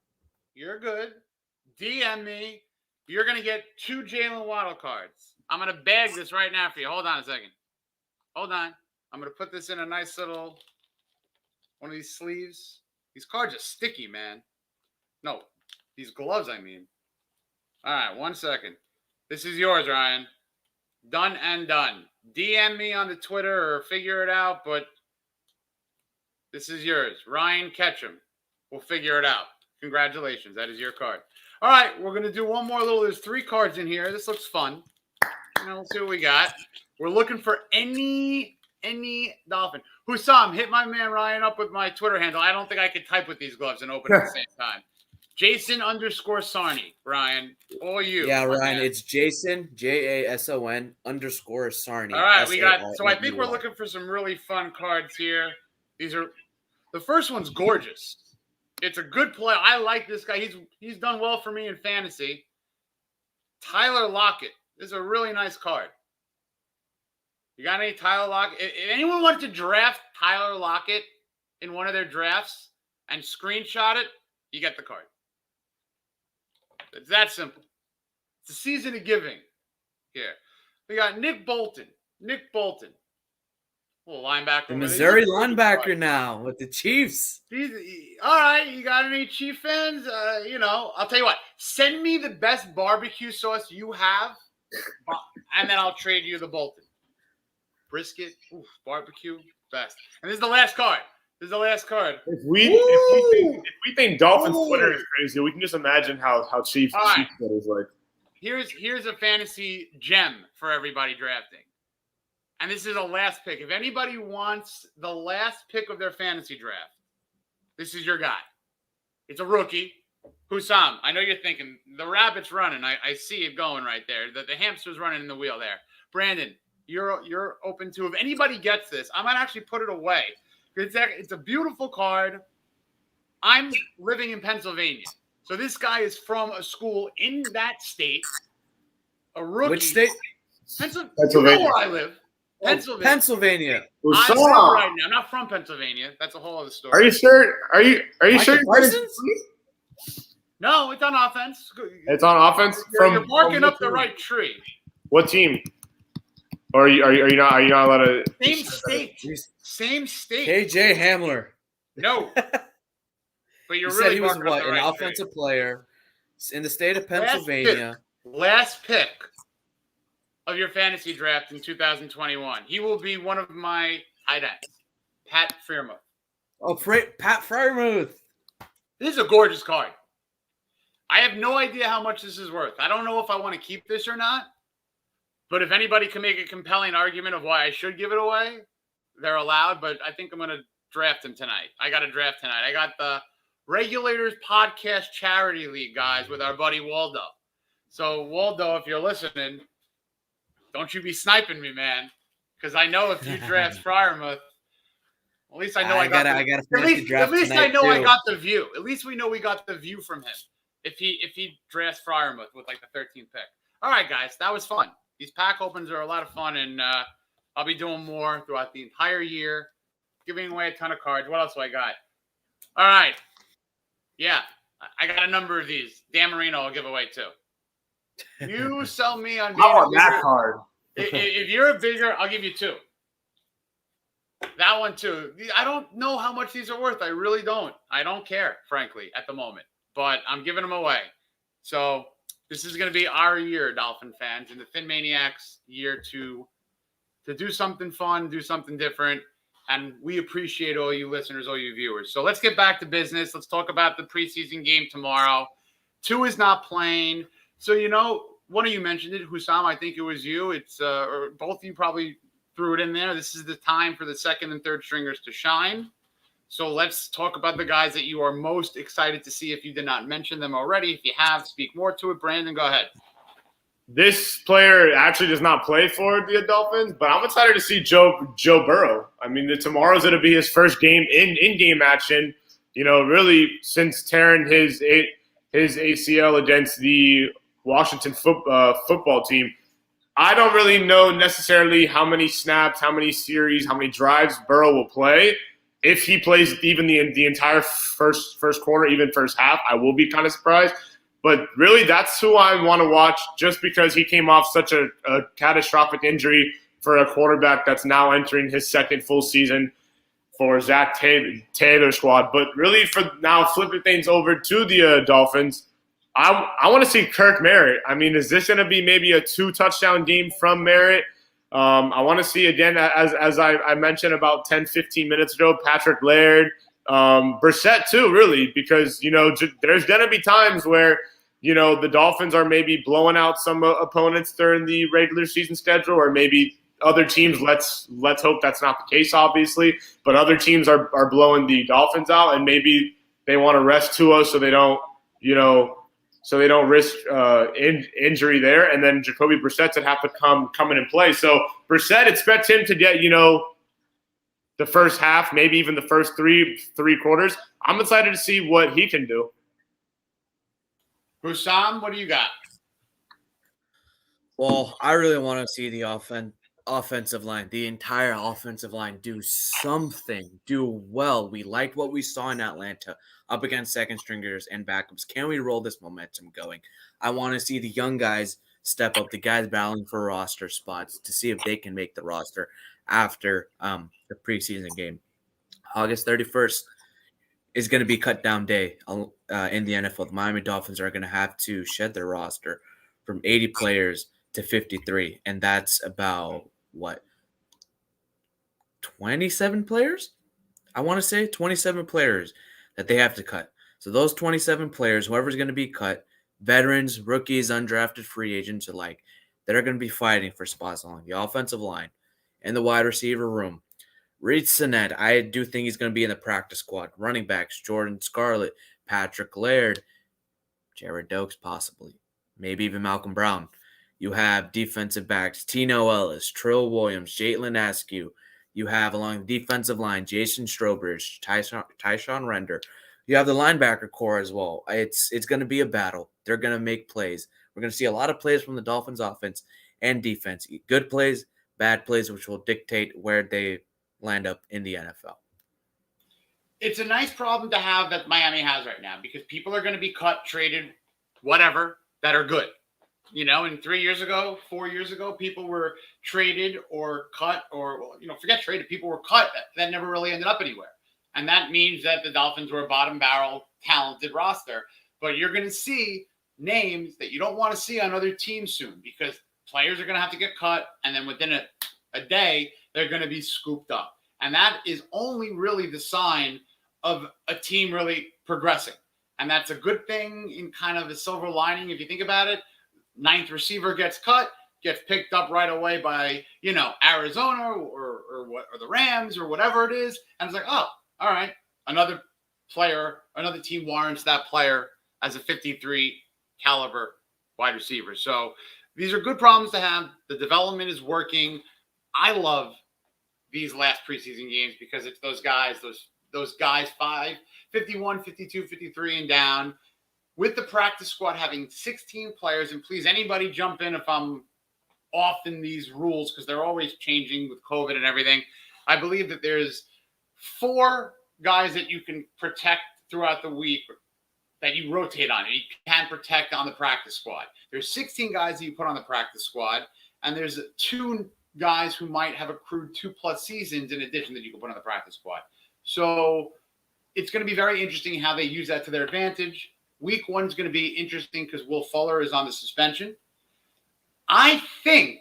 S1: You're good. DM me. You're going to get 2 Jalen Waddle cards. I'm going to bag this right now for you. Hold on a second. Hold on. I'm going to put this in a nice little one of these sleeves. These cards are sticky, man. No, these gloves, I mean. All right, 1 second. This is yours, Ryan. Done and done. DM me on the Twitter or figure it out, but this is yours. Ryan Ketchum. We'll figure it out. Congratulations. That is your card. All right, we're going to do one more there's 3 cards in here. This looks fun. Let's see what we got. We're looking for any Dolphin. Hussam, hit my man Ryan up with my Twitter handle. I don't think I could type with these gloves and open at the same time. Jason_Sarney, Ryan. All you.
S2: Yeah, Ryan, it's Jason, JASON _Sarney.
S1: All right, we got, so I think we're looking for some really fun cards here. The first one's gorgeous. It's a good play. I like this guy. He's done well for me in fantasy. Tyler Lockett. This is a really nice card. You got any Tyler Lockett? If anyone wants to draft Tyler Lockett in one of their drafts and screenshot it, you get the card. It's that simple. It's a season of giving here. We got Nick Bolton. Little linebacker.
S2: The Missouri linebacker now with the Chiefs.
S1: All right, you got any Chief fans? I'll tell you what. Send me the best barbecue sauce you have, and then I'll trade you the Bolton. Brisket, barbecue, best. And this is the last card.
S3: If we think Dolphins Twitter is crazy, we can just imagine how Chiefs Twitter is like.
S1: Here's a fantasy gem for everybody drafting. And this is a last pick. If anybody wants the last pick of their fantasy draft, this is your guy. It's a rookie. Hussam, I know you're thinking, the rabbit's running. I see it going right there. The hamster's running in the wheel there. Brandon, you're open to, if anybody gets this, I might actually put it away. It's a beautiful card. I'm living in Pennsylvania. So this guy is from a school in that state. A rookie.
S2: Which state?
S1: Pennsylvania. You know where I live.
S2: Pennsylvania.
S1: I'm from right now. I'm not from Pennsylvania. That's a whole other story.
S3: Are you sure? Are you sure?
S1: No, it's on offense.
S3: It's on offense.
S1: You're barking up the right tree.
S3: What team? Or are you not allowed to?
S1: Same state.
S2: KJ Hamler.
S1: No. But you're
S2: you
S1: really
S2: said he was
S1: barking up the
S2: an
S1: right
S2: offensive
S1: tree.
S2: player in the state of Pennsylvania.
S1: Last pick of your fantasy draft in 2021. He will be one of my tight ends, Pat Freiermuth.
S2: Oh, Pat Freiermuth.
S1: This is a gorgeous card. I have no idea how much this is worth. I don't know if I want to keep this or not. But if anybody can make a compelling argument of why I should give it away, they're allowed. But I think I'm going to draft him tonight. I got to draft tonight. I got the Regulators Podcast Charity League, guys, with our buddy Waldo. So, Waldo, if you're listening, don't you be sniping me, man. Because I know if you draft Freiermuth, at least I know I got the view. At least we know we got the view from him. If he drafts Freiermuth with like the 13th pick. All right, guys, that was fun. These pack opens are a lot of fun, and I'll be doing more throughout the entire year, giving away a ton of cards. What else do I got? All right. Yeah, I got a number of these. Dan Marino I'll give away too. You sell me on being
S3: I want that card.
S1: If you're a bigger, I'll give you 2. That one too. I don't know how much these are worth. I really don't. I don't care, frankly, at the moment. But I'm giving them away. So this is going to be our year, Dolphin fans, and the PhinManiacs year to do something fun, do something different. And we appreciate all you listeners, all you viewers. So let's get back to business. Let's talk about the preseason game tomorrow. Tua is not playing. So, one of you mentioned it, Hussam. I think it was you. It's or both of you probably threw it in there. This is the time for the second and third stringers to shine. So let's talk about the guys that you are most excited to see if you did not mention them already. If you have, speak more to it. Brandon, go ahead.
S3: This player actually does not play for the Dolphins, but I'm excited to see Joe Burrow. I mean, tomorrow's going to be his first game in-game action. Really since tearing his ACL against the Washington football team. I don't really know necessarily how many snaps, how many series, how many drives Burrow will play. If he plays even the entire first quarter, even first half, I will be kind of surprised. But really, that's who I want to watch just because he came off such a catastrophic injury for a quarterback that's now entering his second full season for Zach Taylor's squad. But really, for now, flipping things over to the Dolphins, I want to see Kirk Merritt. I mean, is this going to be maybe a 2-touchdown game from Merritt? I want to see, again, as I mentioned about 10, 15 minutes ago, Patrick Laird, Brissett too, really, because, there's going to be times where, the Dolphins are maybe blowing out some opponents during the regular season schedule, or maybe other teams, let's hope that's not the case, obviously, but other teams are blowing the Dolphins out, and maybe they want to rest Tua so they don't, risk injury there, and then Jacoby Brissett would have to come in and play. So Brissett, expect him to get, the first half, maybe even the first three quarters. I'm excited to see what he can do.
S1: Hussam, what do you got?
S2: Well, I really want to see the offensive line, the entire offensive line do something, do well. We liked what we saw in Atlanta up against second stringers and backups. Can we roll this momentum going? I want to see the young guys step up, the guys battling for roster spots to see if they can make the roster after the preseason game. August 31st is going to be cut down day in the NFL. The Miami Dolphins are going to have to shed their roster from 80 players to 53, and that's about 27 players? I want to say 27 players that they have to cut. So those 27 players, whoever's going to be cut, veterans, rookies, undrafted free agents alike, that are going to be fighting for spots along the offensive line and the wide receiver room. Reed Sinnett, I do think he's going to be in the practice squad. Running backs, Jordan Scarlett, Patrick Laird, Jared Doakes possibly, maybe even Malcolm Brown. You have defensive backs, Tino Ellis, Trill Williams, Jalen Askew. You have along the defensive line, Jason Strobridge, Tyshawn Render. You have the linebacker core as well. It's going to be a battle. They're going to make plays. We're going to see a lot of plays from the Dolphins offense and defense. Good plays, bad plays, which will dictate where they land up in the NFL.
S1: It's a nice problem to have that Miami has right now because people are going to be cut, traded, whatever, that are good. And 3 years ago, 4 years ago, people were traded or cut or, forget traded. People were cut that never really ended up anywhere. And that means that the Dolphins were a bottom barrel, talented roster. But you're going to see names that you don't want to see on other teams soon because players are going to have to get cut. And then within a day, they're going to be scooped up. And that is only really the sign of a team really progressing. And that's a good thing in kind of a silver lining if you think about it. Ninth receiver gets cut, gets picked up right away by, Arizona or the Rams or whatever it is. And it's like, oh, all right, another player, another team warrants that player as a 53 caliber wide receiver. So these are good problems to have. The development is working. I love these last preseason games because it's those guys, those guys 51, 52, 53 and down. With the practice squad having 16 players, and please, anybody jump in if I'm off in these rules because they're always changing with COVID and everything. I believe that there's 4 guys that you can protect throughout the week that you rotate on. You can protect on the practice squad. There's 16 guys that you put on the practice squad, and there's 2 guys who might have accrued 2+ seasons in addition that you can put on the practice squad. So it's going to be very interesting how they use that to their advantage. Week 1 is going to be interesting because Will Fuller is on the suspension. I think,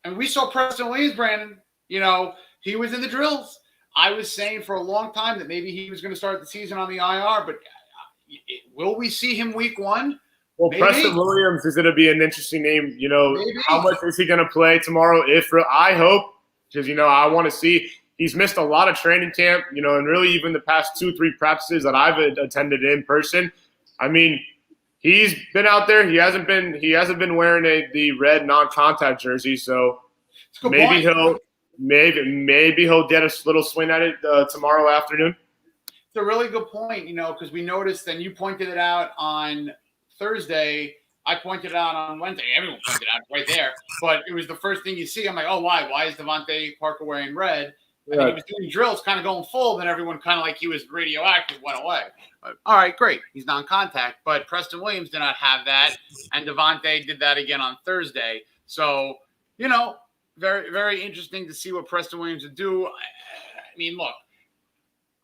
S1: and we saw Preston Williams, Brandon, he was in the drills. I was saying for a long time that maybe he was going to start the season on the IR, but will we see him week 1?
S3: Well,
S1: Maybe.
S3: Preston Williams is going to be an interesting name.
S1: Maybe.
S3: How much is he going to play tomorrow? I hope, because, I want to see. He's missed a lot of training camp, and really even the past 2-3 practices that I've attended in person. I mean, he's been out there. He hasn't been wearing the red non-contact jersey, so maybe he'll get a little swing at it tomorrow afternoon.
S1: It's a really good point, because we noticed, and you pointed it out on Thursday. I pointed it out on Wednesday. Everyone pointed it out right there. But it was the first thing you see. I'm like, oh, why? Why is Devontae Parker wearing red? And he was doing drills, kind of going full. Then everyone kind of like he was radioactive, went away. But, all right, great. He's non-contact. But Preston Williams did not have that. And Devontae did that again on Thursday. So, very, very interesting to see what Preston Williams would do. I mean, look,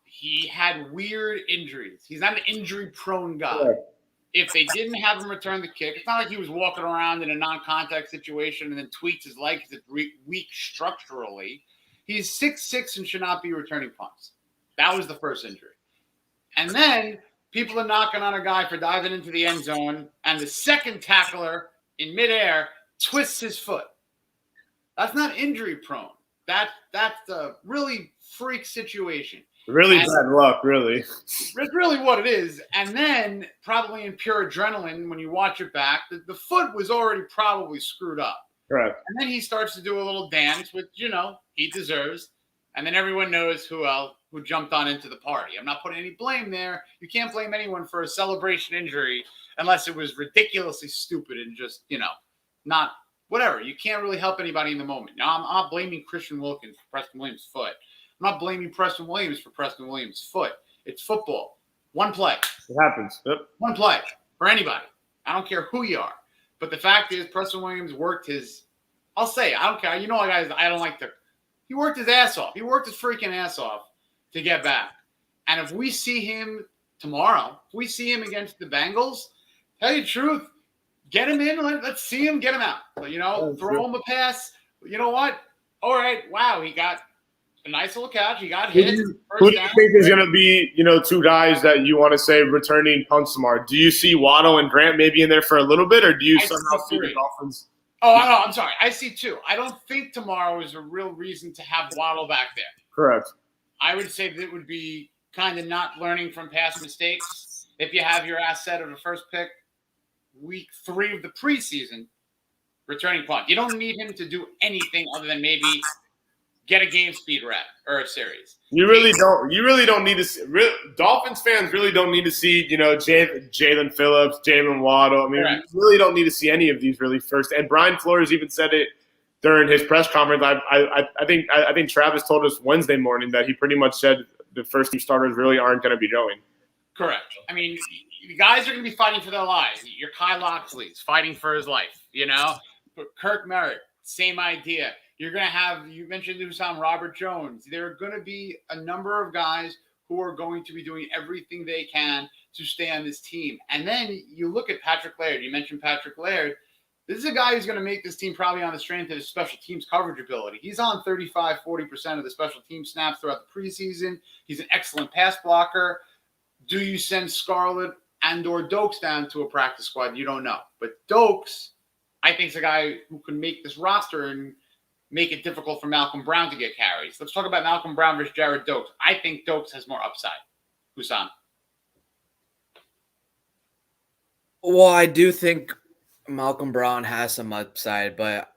S1: he had weird injuries. He's not an injury-prone guy. Yeah. If they didn't have him return the kick, it's not like he was walking around in a non-contact situation and then tweaks his leg because it's weak structurally. He's 6'6" and should not be returning punts. That was the first injury. And then people are knocking on a guy for diving into the end zone, and the second tackler in midair twists his foot. That's not injury-prone. That's a really freak situation.
S3: Really bad luck, really.
S1: It's really what it is. And then, probably in pure adrenaline, when you watch it back, the foot was already probably screwed up.
S3: Correct.
S1: And then he starts to do a little dance, which, he deserves. And then everyone knows who jumped on into the party. I'm not putting any blame there. You can't blame anyone for a celebration injury unless it was ridiculously stupid and just, not whatever. You can't really help anybody in the moment. Now, I'm not blaming Christian Wilkins for Preston Williams' foot. I'm not blaming Preston Williams for Preston Williams' foot. It's football. One play.
S3: It happens. Yep.
S1: One play for anybody. I don't care who you are. But the fact is, Preston Williams worked his – I'll say, I don't care. Guys, I don't like to – he worked his ass off. He worked his freaking ass off to get back. And if we see him tomorrow, if we see him against the Bengals, tell you the truth, get him in. Let's see him, get him out. So, throw him a pass. You know what? All right, wow, he got – a nice little catch. He got hit.
S3: Who do you think is going to be, two guys that you want to say returning punts tomorrow? Do you see Waddle and Grant maybe in there for a little bit, or do you somehow see the Dolphins?
S1: Oh, no, I'm sorry. I see 2. I don't think tomorrow is a real reason to have Waddle back there.
S3: Correct.
S1: I would say that it would be kind of not learning from past mistakes. If you have your asset of the first pick, week 3 of the preseason, returning punt. You don't need him to do anything other than maybe – get a game speed rep or a series.
S3: You really don't need to see. Dolphins fans really don't need to see, Jalen Phillips, Jalen Waddle. I mean,
S1: Correct.
S3: We really don't need to see any of these really first. And Brian Flores even said it during his press conference. I think Travis told us Wednesday morning that he pretty much said the first 2 starters really aren't going to be going.
S1: Correct. I mean, the guys are going to be fighting for their lives. Your Kai Loxley's fighting for his life, But Kirk Merritt, same idea. You're going to have, you mentioned Usam Robert Jones. There are going to be a number of guys who are going to be doing everything they can to stay on this team. And then you look at Patrick Laird. You mentioned Patrick Laird. This is a guy who's going to make this team probably on the strength of his special teams coverage ability. He's on 35-40% of the special team snaps throughout the preseason. He's an excellent pass blocker. Do you send Scarlett and or Doakes down to a practice squad? You don't know. But Doakes, I think, is a guy who can make this roster and make it difficult for Malcolm Brown to get carries. Let's talk about Malcolm Brown versus Jared Doakes. I think Doakes has more upside. Hussam.
S2: Well, I do think Malcolm Brown has some upside, but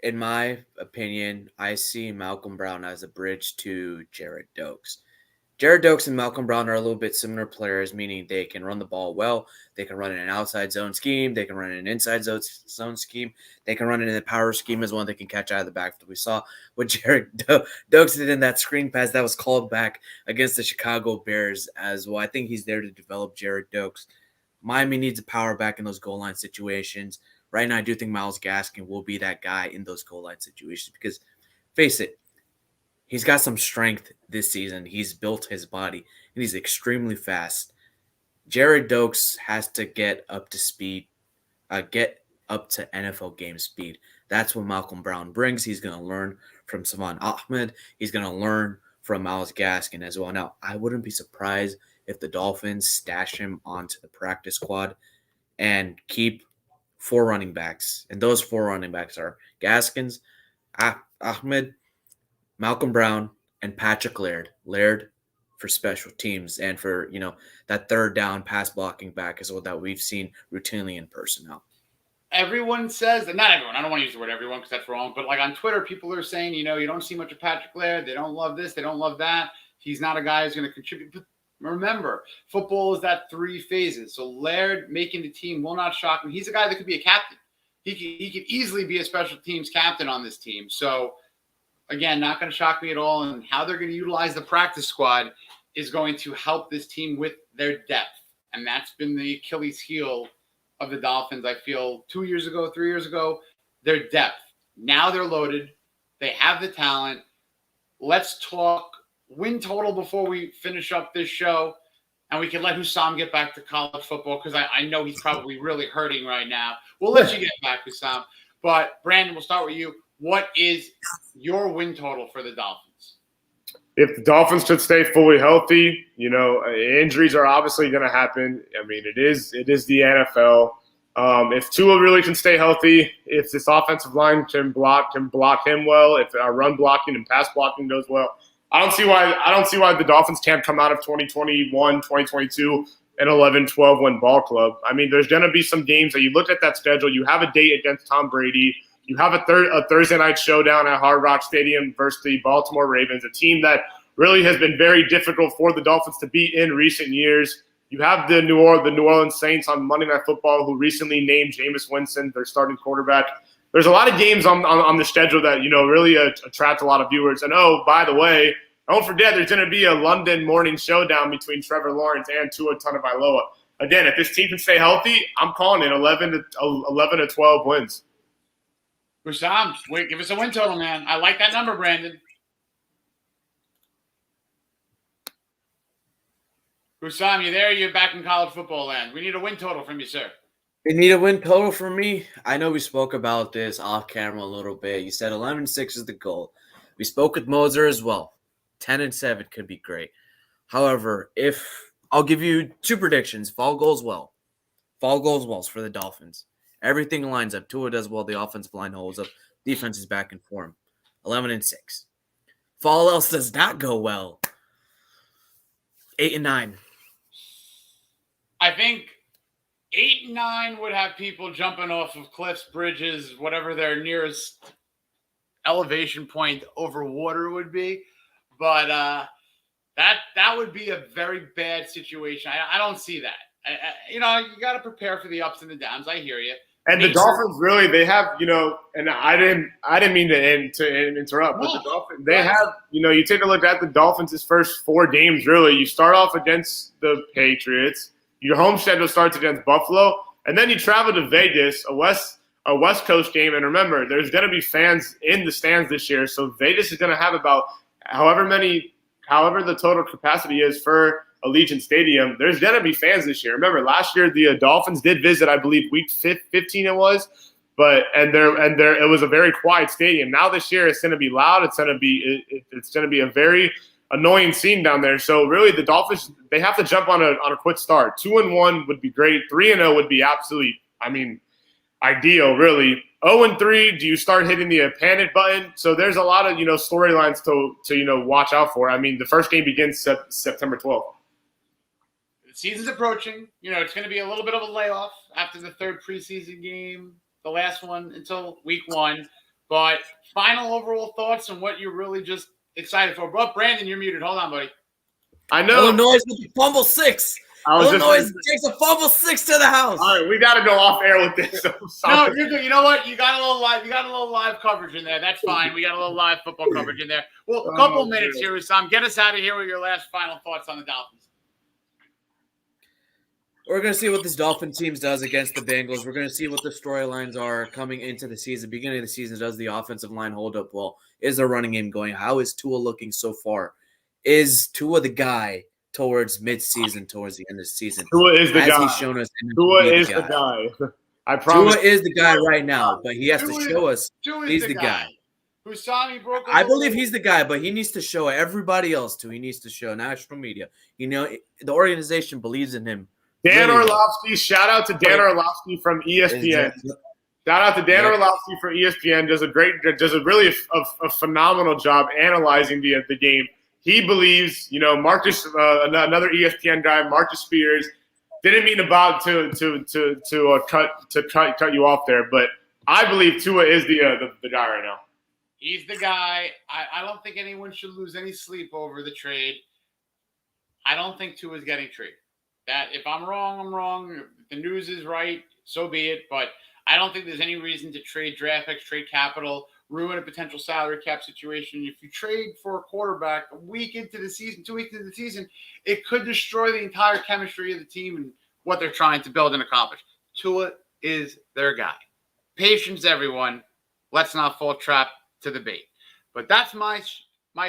S2: in my opinion, I see Malcolm Brown as a bridge to Jared Doakes. Jared Doakes and Malcolm Brown are a little bit similar players, meaning they can run the ball well. They can run in an outside zone scheme. They can run in an inside zone scheme. They can run it in a power scheme as well. They can catch out of the backfield. We saw what Jared Doakes did in that screen pass that was called back against the Chicago Bears as well. I think he's there to develop Jared Doakes. Miami needs a power back in those goal line situations. Right now, I do think Myles Gaskin will be that guy in those goal line situations because, face it, he's got some strength this season. He's built his body, and he's extremely fast. Jared Doakes has to get up to speed, get up to NFL game speed. That's what Malcolm Brown brings. He's going to learn from Savon Ahmed. He's going to learn from Myles Gaskin as well. Now, I wouldn't be surprised if the Dolphins stash him onto the practice squad and keep 4 running backs. And those 4 running backs are Gaskins, Ahmed, Malcolm Brown, and Patrick Laird. Laird for special teams and for, that third down pass blocking back as well that we've seen routinely in personnel.
S1: Everyone says that, not everyone, I don't want to use the word everyone because that's wrong, but like on Twitter, people are saying, you don't see much of Patrick Laird. They don't love this. They don't love that. He's not a guy who's going to contribute. But remember, football is that 3 phases. So Laird making the team will not shock me. He's a guy that could be a captain. He could easily be a special teams captain on this team. So, again, not going to shock me at all. And how they're going to utilize the practice squad is going to help this team with their depth. And that's been the Achilles heel of the Dolphins, I feel, 2 years ago, 3 years ago, their depth. Now they're loaded. They have the talent. Let's talk win total before we finish up this show. And we can let Hussam get back to college football because I know he's probably really hurting right now. We'll let you get back, Hussam. But, Brandon, we'll start with you. What is your win total for the Dolphins?
S3: If the Dolphins should stay fully healthy, injuries are obviously going to happen. I mean, it is the NFL. If Tua really can stay healthy, if this offensive line can block him well, if our run blocking and pass blocking goes well, I don't see why the Dolphins can't come out of 2021, 2022 an 11-12 win ball club. I mean, there's going to be some games that you look at that schedule. You have a date against Tom Brady. You have a Thursday night showdown at Hard Rock Stadium versus the Baltimore Ravens, a team that really has been very difficult for the Dolphins to beat in recent years. You have the New Orleans Saints on Monday Night Football, who recently named Jameis Winston their starting quarterback. There's a lot of games on the schedule that really attract a lot of viewers. And by the way, don't forget there's going to be a London morning showdown between Trevor Lawrence and Tua Tagovailoa. Again, if this team can stay healthy, I'm calling it 11 to 12 wins.
S1: Hussam, wait, give us a win total, man. I like that number, Brandon. Hussam, you there? You're back in college football land. We need a win total from you, sir.
S2: You need a win total from me? I know we spoke about this off camera a little bit. You said 11-6 is the goal. We spoke with Moser as well. 10-7 could be great. However, if I'll give you 2 predictions. If all goes well for the Dolphins. Everything lines up. Tua does well. The offensive line holds up. Defense is back in form. 11-6. If all else does not go well, 8-9.
S1: I think 8-9 would have people jumping off of cliffs, bridges, whatever their nearest elevation point over water would be. But that would be a very bad situation. I don't see that. You got to prepare for the ups and the downs. I hear you.
S3: And the Dolphins really, they have, and I didn't mean to interrupt, but the Dolphins, they have, you take a look at the Dolphins' first 4 games, really. You start off against the Patriots. Your home schedule starts against Buffalo, and then you travel to Vegas, a West Coast game. And remember, there's going to be fans in the stands this year, so Vegas is going to have about however the total capacity is for Allegiant Stadium. There's going to be fans this year. Remember, last year the Dolphins did visit, I believe, week 15 it was, it was a very quiet stadium. Now this year it's going to be loud. It's going to be a very annoying scene down there. So really, the Dolphins, they have to jump on a quick start. 2-1 would be great. 3-0 would be absolutely, ideal. Really. 0-3, do you start hitting the panic button? So there's a lot of storylines to watch out for. The first game begins September 12th.
S1: The season's approaching. It's going to be a little bit of a layoff after the 3rd preseason game, the last one until week 1. But final overall thoughts on what you're really just excited for. But Brandon, you're muted. Hold on, buddy.
S3: I know.
S2: Illinois with the fumble 6. Illinois takes a fumble 6 to the house.
S3: All right, we got to go off air with this.
S1: No, you're good. You know what? You got a little live coverage in there. That's fine. We got a little live football coverage in there. Well, a couple minutes here, Hussam. Get us out of here with your last final thoughts on the Dolphins.
S2: We're going to see what this Dolphin team does against the Bengals. We're going to see what the storylines are coming into the season. Beginning of the season, does the offensive line hold up well? Is the running game going? How is Tua looking so far? Is Tua the guy towards mid-season, towards the end of the season?
S3: Tua is the guy.
S2: He's shown us.
S3: Tua is the guy. I promise.
S2: Tua is the guy right now, but he has to show us he's the guy.
S1: Husami broke a
S2: I
S1: little-
S2: believe he's the guy, but he needs to show everybody else too. He needs to show national media. The organization believes in him.
S3: Dan
S2: really well.
S3: Orlovsky, shout out to Dan Orlovsky from ESPN.
S2: Exactly.
S3: Shout out to Dan Orlovsky for ESPN. Does a really phenomenal job analyzing the game. He believes, Marcus, another ESPN guy, Marcus Spears, didn't mean about to cut you off there, but I believe Tua is the guy right now.
S1: He's the guy. I don't think anyone should lose any sleep over the trade. I don't think Tua's getting traded. That if I'm wrong, I'm wrong. If the news is right, so be it. But I don't think there's any reason to trade draft picks, trade capital, ruin a potential salary cap situation. If you trade for a quarterback a week into the season, 2 weeks into the season, it could destroy the entire chemistry of the team and what they're trying to build and accomplish. Tua is their guy. Patience, everyone. Let's not fall trap to the bait. But that's my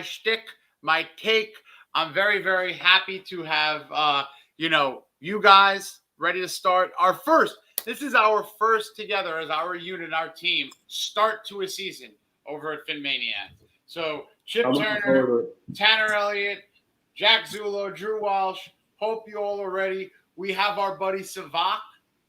S1: shtick, my take. I'm very, very happy to have, you guys ready to start our first. This is our first together as our unit, our team, start to a season over at PhinManiacs. So Chip Turner, Tanner Elliott, Jack Zulo, Drew Walsh, hope you all are ready. We have our buddy Savak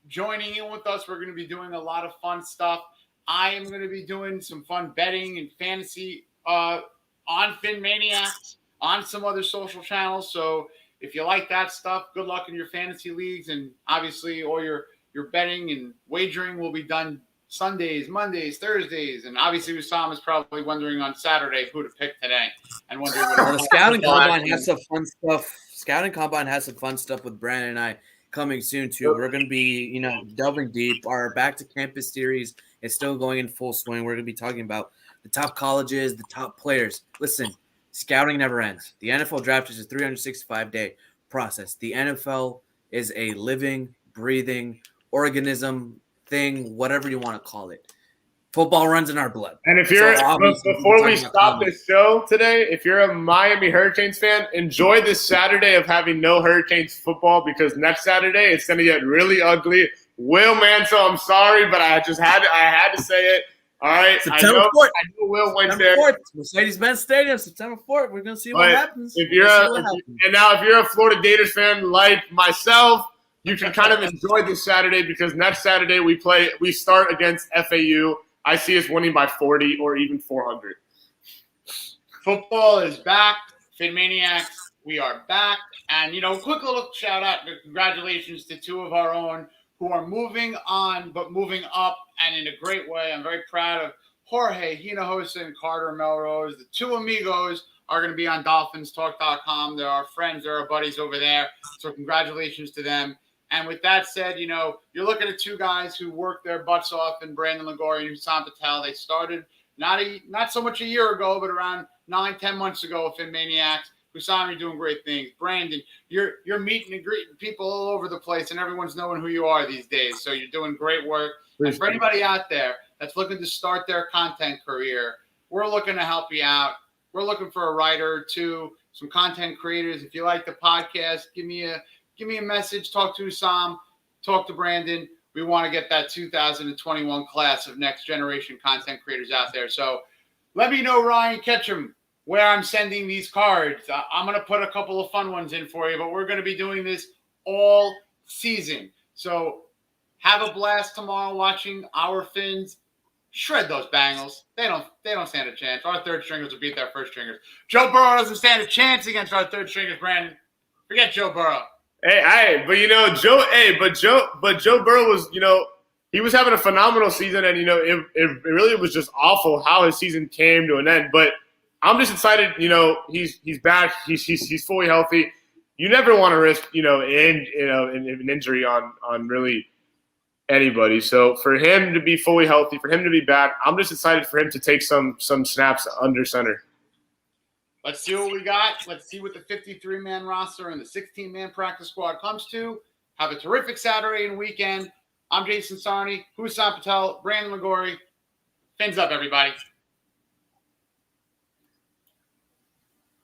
S1: joining in with us. We're going to be doing a lot of fun stuff. I am going to be doing some fun betting and fantasy on PhinManiacs, on some other social channels. So if you like that stuff, good luck in your fantasy leagues. And obviously all your betting and wagering will be done Sundays, Mondays, Thursdays. And obviously Usam is probably wondering on Saturday who to pick today. And wondering
S2: the Scouting Combine has some fun stuff. Scouting Combine has some fun stuff with Brandon and I coming soon too. We're going to be, delving deep. Our Back to Campus series is still going in full swing. We're going to be talking about the top colleges, the top players. Listen, scouting never ends. The NFL draft is a 365-day process. The NFL is a living, breathing organism thing, whatever you want to call it. Football runs in our blood.
S3: And if you're before we stop this show today, if you're a Miami Hurricanes fan, enjoy this Saturday of having no Hurricanes football because next Saturday it's going to get really ugly. Will Mansell, I'm sorry, but I had to say it. All right,
S2: September 4th.
S3: I know Will went there.
S2: Mercedes-Benz Stadium, September 4th. We're going to see what happens.
S3: If you're a Florida Gators fan like myself, you can kind of enjoy this Saturday because next Saturday we start against FAU. I see us winning by 40 or even 400.
S1: Football is back. PhinManiacs, we are back. And, quick little shout out, congratulations to two of our own who are moving on, but moving up and in a great way. I'm very proud of Jorge Hinojosa and Carter Melrose. The two amigos are going to be on DolphinsTalk.com. They're our friends. They're our buddies over there. So congratulations to them. And with that said, you're looking at two guys who worked their butts off in Brandon Lagori and Hussam Patel. They started not so much a year ago, but around 9-10 months ago with PhinManiacs. Hussam, you're doing great things. Brandon, you're meeting and greeting people all over the place, and everyone's knowing who you are these days. So you're doing great work. And for anybody out there that's looking to start their content career, we're looking to help you out. We're looking for a writer or two, some content creators. If you like the podcast, give me a message, talk to Hussam, talk to Brandon. We want to get that 2021 class of next generation content creators out there. So let me know, Ryan Ketchum, where I'm sending these cards. I'm going to put a couple of fun ones in for you, but we're going to be doing this all season. So have a blast tomorrow watching our Finns shred those Bengals. They don't stand a chance. Our third stringers will beat their first stringers. Joe Burrow doesn't stand a chance against our third stringers, Brandon. Forget Joe Burrow. Joe Burrow was,
S3: he was having a phenomenal season, and it really was just awful how his season came to an end. But I'm just excited, he's back, he's fully healthy. You never want to risk, an injury on really anybody. So for him to be fully healthy, for him to be back, I'm just excited for him to take some snaps under center.
S1: Let's see what we got. Let's see what the 53-man roster and the 16-man practice squad comes to. Have a terrific Saturday and weekend. I'm Jason Sarney, Hussam Patel, Brandon Lagori. Fins up, everybody.